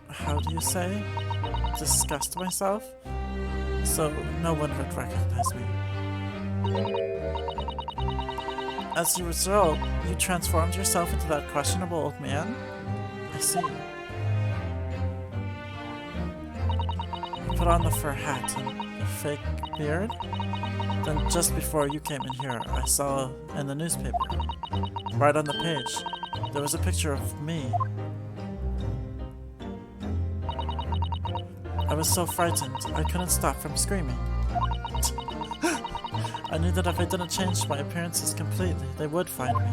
how do you say, disgust myself? So no one would recognize me. As a result, you transformed yourself into that questionable old man? I see. You put on the fur hat and a fake beard? Then just before you came in here, I saw in the newspaper, right on the page, there was a picture of me. I was so frightened, I couldn't stop from screaming. I knew that if I didn't change my appearances completely, they would find me.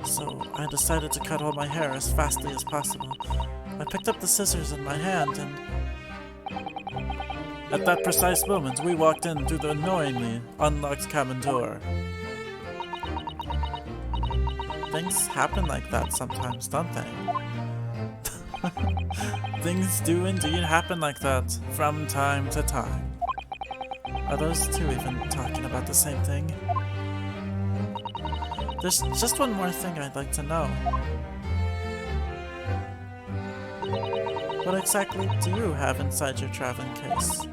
So I decided to cut all my hair as fastly as possible. I picked up the scissors in my hand and... At that precise moment, we walked in through the annoyingly unlocked cabin door. Things happen like that sometimes, don't they? Things do indeed happen like that, from time to time. Are those two even talking about the same thing? There's just one more thing I'd like to know. What exactly do you have inside your traveling case?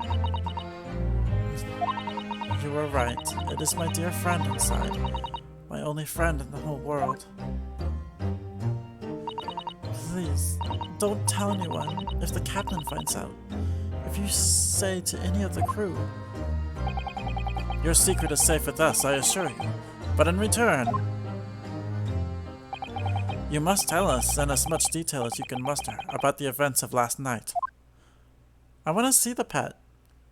You were right. It is my dear friend inside. My only friend in the whole world. Please, don't tell anyone if the captain finds out. If you say to any of the crew. Your secret is safe with us, I assure you. But in return, you must tell us in as much detail as you can muster about the events of last night. I want to see the pet.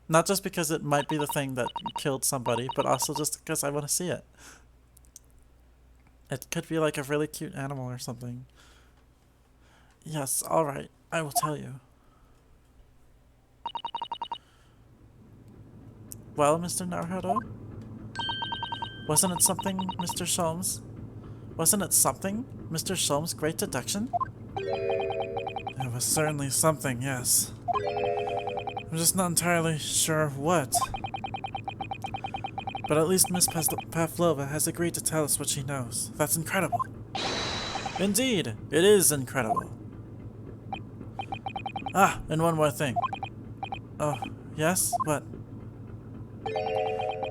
Not just because it might be the thing that killed somebody, but also just because I want to see it. It could be like a really cute animal or something. Yes, alright, I will tell you. Well, Mr. Naruhodo? Wasn't it something, Mr. Sholmes? Wasn't it something, Mr. Sholmes' great deduction? It was certainly something, yes. I'm just not entirely sure what. But at least Miss Pavlova has agreed to tell us what she knows. That's incredible. Indeed, it is incredible. Ah, and one more thing. Oh, yes? What?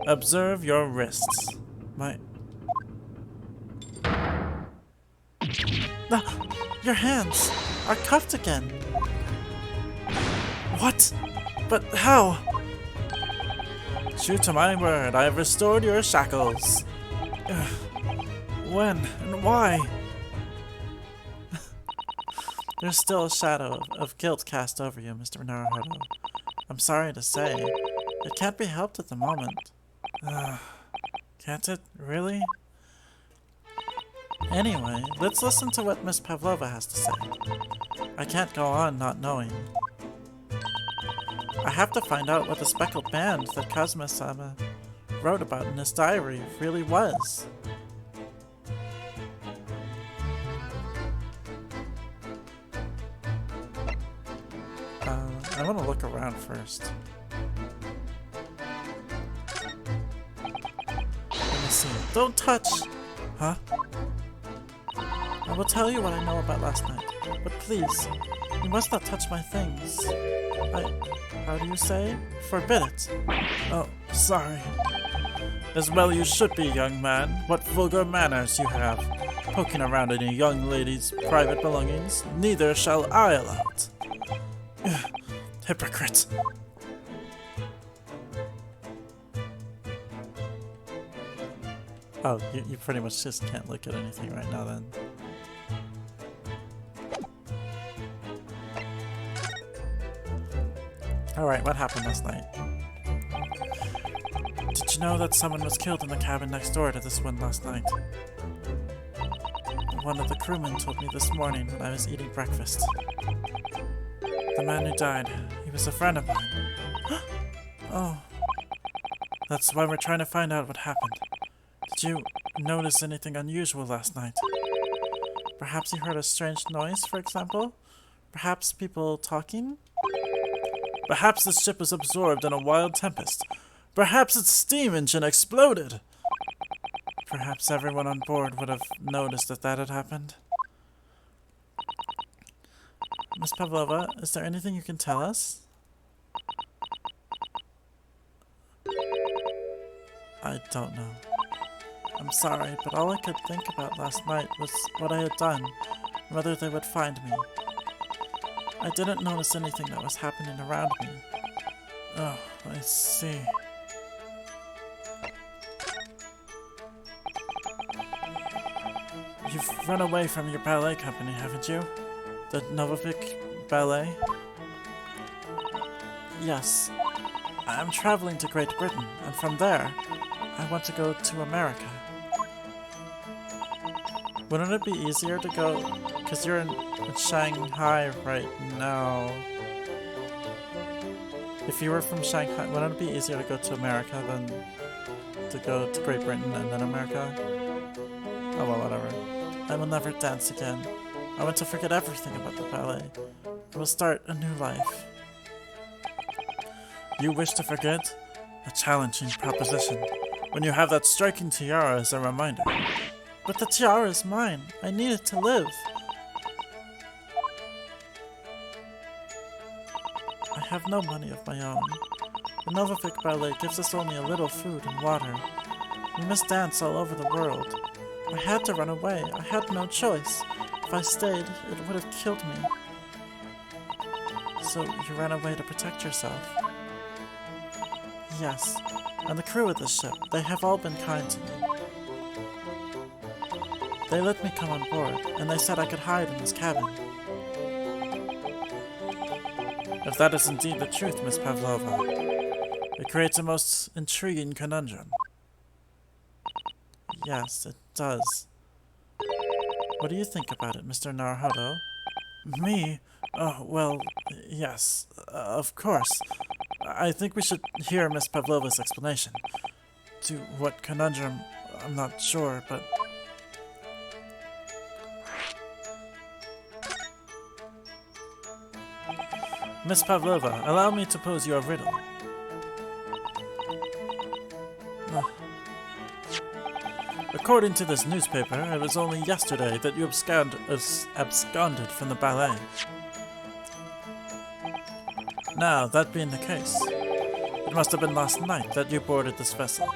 Observe your wrists. My... Ah, your hands are cuffed again. What? But how? True to my word, I have restored your shackles. When and why? There's still a shadow of guilt cast over you, Mr. Naruhodo. I'm sorry to say, it can't be helped at the moment. Can't it, really? Anyway, let's listen to what Miss Pavlova has to say. I can't go on not knowing. I have to find out what the speckled band that Kazuma-sama wrote about in his diary really was. I want to look around first. Let me see. Don't touch! Huh? I will tell you what I know about last night, but please, you must not touch my things. How do you say? Forbid it. Oh, sorry. As well you should be, young man. What vulgar manners you have. Poking around in a young lady's private belongings. Neither shall I allow it. Ugh, hypocrite. Oh, you pretty much just can't look at anything right now then. Alright, what happened last night? Did you know that someone was killed in the cabin next door to this one last night? One of the crewmen told me this morning when I was eating breakfast. The man who died, he was a friend of mine. Oh. That's why we're trying to find out what happened. Did you notice anything unusual last night? Perhaps you heard a strange noise, for example? Perhaps people talking? Perhaps the ship was absorbed in a wild tempest. Perhaps its steam engine exploded. Perhaps everyone on board would have noticed that that had happened. Miss Pavlova, is there anything you can tell us? I don't know. I'm sorry, but all I could think about last night was what I had done, and whether they would find me. I didn't notice anything that was happening around me. Oh, I see. You've run away from your ballet company, haven't you? The Novovik Ballet? Yes. I'm traveling to Great Britain, and from there, I want to go to America. Wouldn't it be easier to go, because you're in Shanghai right now? If you were from Shanghai, wouldn't it be easier to go to America than to go to Great Britain and then America? Oh well, whatever. I will never dance again. I want to forget everything about the ballet. I will start a new life. You wish to forget? A challenging proposition, when you have that striking tiara as a reminder. But the tiara is mine. I need it to live. I have no money of my own. The Novovic Ballet gives us only a little food and water. We must dance all over the world. I had to run away. I had no choice. If I stayed, it would have killed me. So you ran away to protect yourself? Yes, and the crew of the ship, they have all been kind to me. They let me come on board, and they said I could hide in this cabin. If that is indeed the truth, Miss Pavlova, it creates a most intriguing conundrum. Yes, it does. What do you think about it, Mr. Naruhodo? Me? Oh, well, yes, of course. I think we should hear Miss Pavlova's explanation. To what conundrum, I'm not sure, but... Miss Pavlova, allow me to pose you a riddle. According to this newspaper, it was only yesterday that you absconded from the ballet. Now, that being the case, it must have been last night that you boarded this vessel.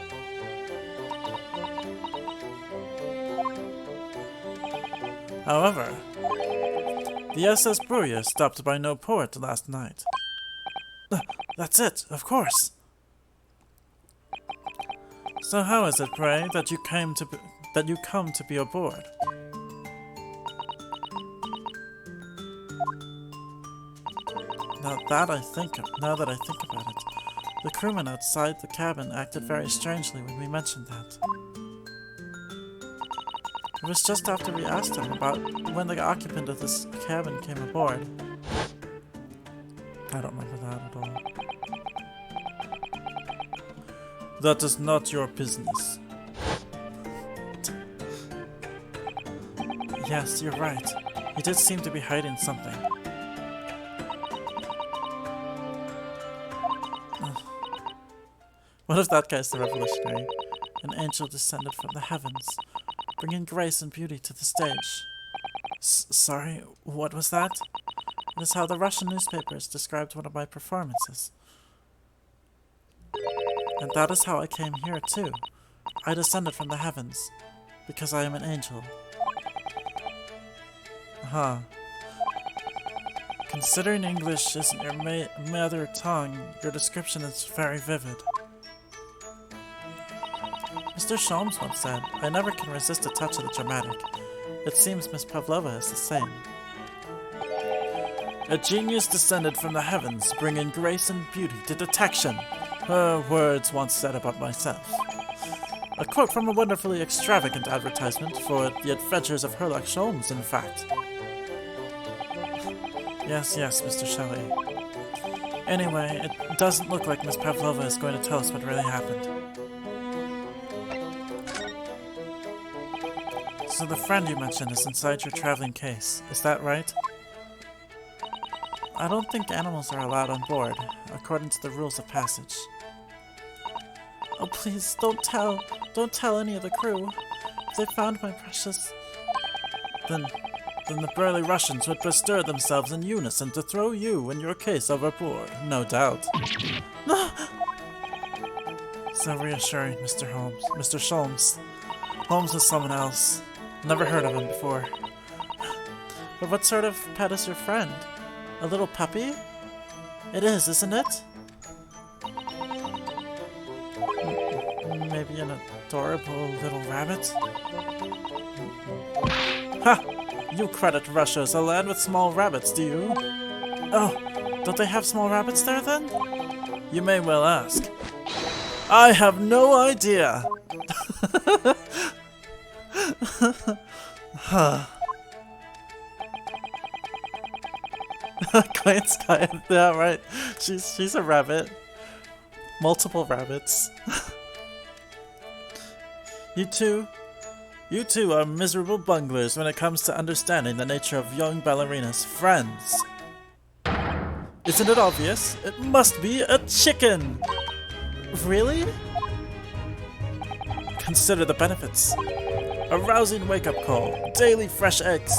However, the SS Burya stopped by no port last night. That's it, of course. So how is it, pray, that you come to be aboard? Now that I think about it, the crewman outside the cabin acted very strangely when we mentioned that. It was just after we asked him about when the occupant of this cabin came aboard. I don't remember that at all. That is not your business. Yes, you're right. He did seem to be hiding something. What if that guy's the revolutionary? An angel descended from the heavens, bringing grace and beauty to the stage. Sorry, what was that? It is how the Russian newspapers described one of my performances. And that is how I came here too. I descended from the heavens, because I am an angel. Huh. Considering English isn't your mother tongue, your description is very vivid. Mr. Sholmes once said, I never can resist a touch of the dramatic. It seems Miss Pavlova is the same. A genius descended from the heavens, bringing grace and beauty to detection. Her words once said about myself. A quote from a wonderfully extravagant advertisement for the adventures of Herlock Sholmes, in fact. Yes, Mr. Shelley. Anyway, it doesn't look like Miss Pavlova is going to tell us what really happened. So the friend you mentioned is inside your traveling case, is that right? I don't think animals are allowed on board, according to the rules of passage. Oh please, don't tell any of the crew. If they found my precious... Then the burly Russians would bestir themselves in unison to throw you and your case overboard, no doubt. No! So reassuring, Mr. Sholmes. Holmes is someone else. Never heard of him before. But what sort of pet is your friend? A little puppy? It is, isn't it? Maybe an adorable little rabbit? Ha! You credit Russia as a land with small rabbits, do you? Oh, don't they have small rabbits there then? You may well ask. I have no idea! Huh. Quiet Sky, yeah, right. She's a rabbit. Multiple rabbits. You two are miserable bunglers when it comes to understanding the nature of young ballerinas' friends. Isn't it obvious? It must be a chicken! Really? Consider the benefits. A rousing wake-up call, daily fresh eggs,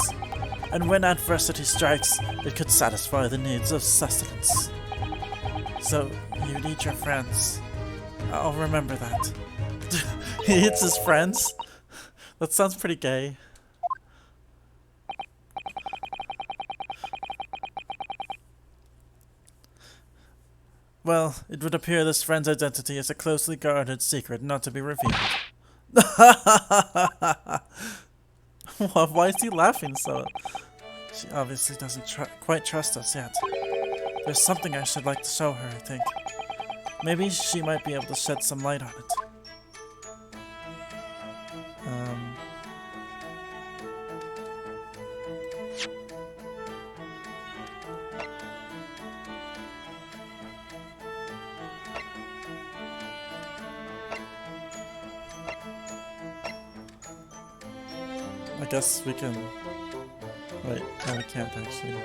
and when adversity strikes, it could satisfy the needs of sustenance. So, you need your friends. I'll remember that. He eats his friends? That sounds pretty gay. Well, it would appear this friend's identity is a closely guarded secret not to be revealed. Why is he laughing so? She obviously doesn't quite trust us yet. There's something I should like to show her, I think. Maybe she might be able to shed some light on it. I guess we can... Wait, no we can't actually.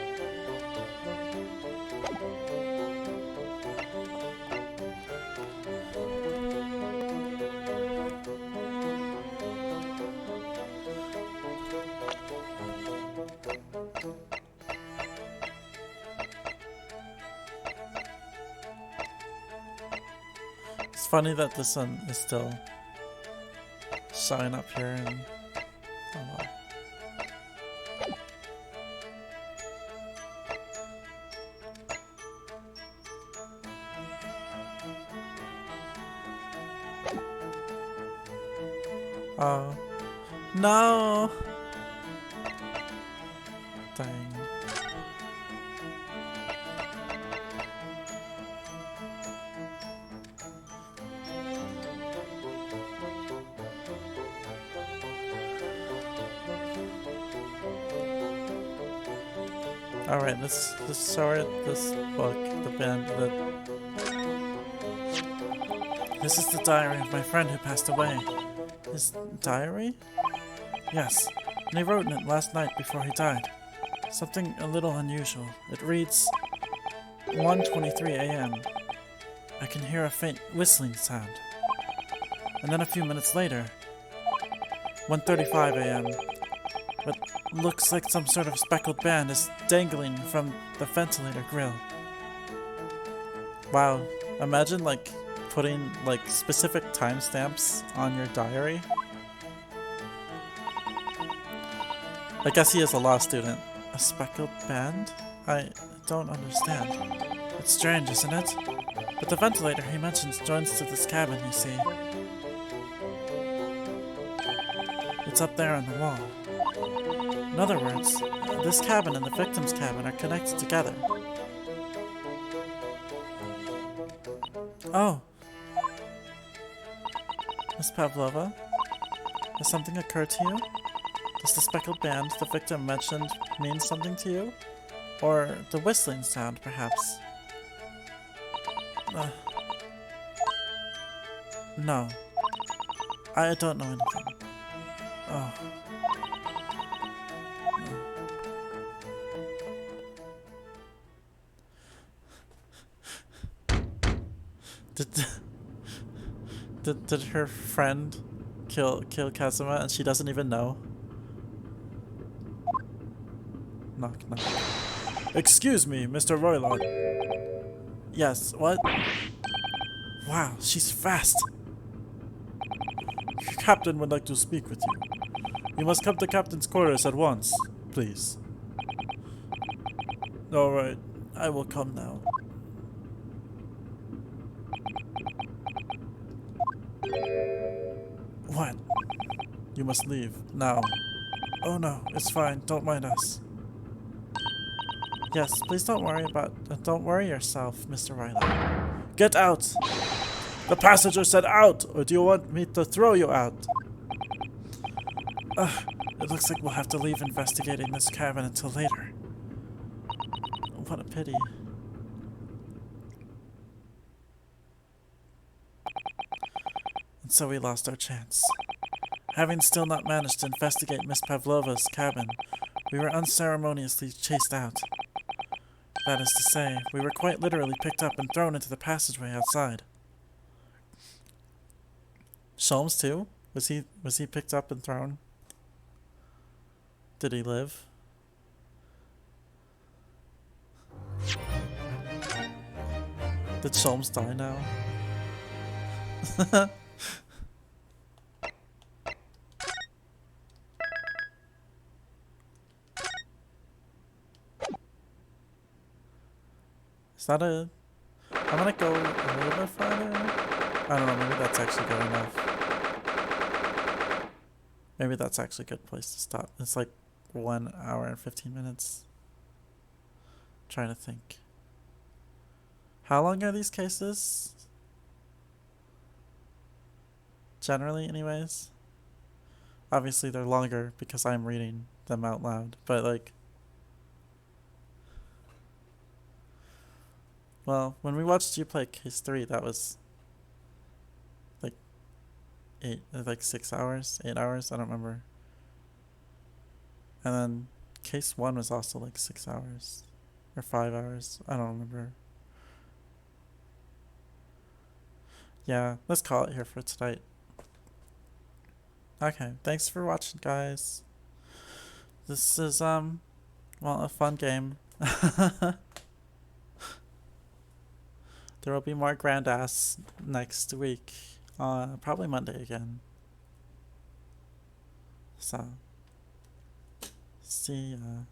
It's funny that the sun is still shine up here and... Oh wow. Oh. No! Dang. Alright, let's show her this book, the band, This is the diary of my friend who passed away. His diary? Yes, and he wrote in it last night before he died. Something a little unusual. It reads, 1:23 a.m. I can hear a faint whistling sound. And then a few minutes later, 1:35 a.m. What looks like some sort of speckled band is dangling from the ventilator grill. Wow, imagine like putting like specific timestamps on your diary. I guess he is a law student. A speckled band? I don't understand. It's strange, isn't it? But the ventilator he mentions joins to this cabin, you see. It's up there on the wall. In other words, this cabin and the victim's cabin are connected together. Oh. Miss Pavlova? Has something occurred to you? Does the speckled band the victim mentioned mean something to you? Or the whistling sound, perhaps? No. I don't know anything. Oh. Did her friend kill Kazuma and she doesn't even know? Knock knock. Excuse me, Mr. Roylott. Yes, what? Wow, she's fast. Captain would like to speak with you. You must come to Captain's quarters at once, please. Alright, I will come now. What? You must leave, now. Oh no, it's fine, don't mind us. Yes, please don't worry yourself, Mr. Riley. Get out! The passenger said out, or do you want me to throw you out? It looks like we'll have to leave investigating this cabin until later. What a pity. And so we lost our chance. Having still not managed to investigate Miss Pavlova's cabin, we were unceremoniously chased out. That is to say, we were quite literally picked up and thrown into the passageway outside. Sholmes too? Was he picked up and thrown? Did he live? Did Sholmes die now? Is that a... I'm gonna go a little bit farther. I don't know, maybe that's actually good enough. Maybe that's actually a good place to stop. It's like 1 hour and 15 minutes. Trying to think. How long are these cases? Generally, anyways. Obviously, they're longer because I'm reading them out loud, but like... Well, when we watched you play Case 3, that was like 6 hours, 8 hours, I don't remember. And then Case 1 was also like 6 hours or 5 hours, I don't remember. Yeah, let's call it here for tonight. Okay, thanks for watching, guys. This is, well, a fun game. There will be more Grand Ass next week. Probably Monday again. So, see ya.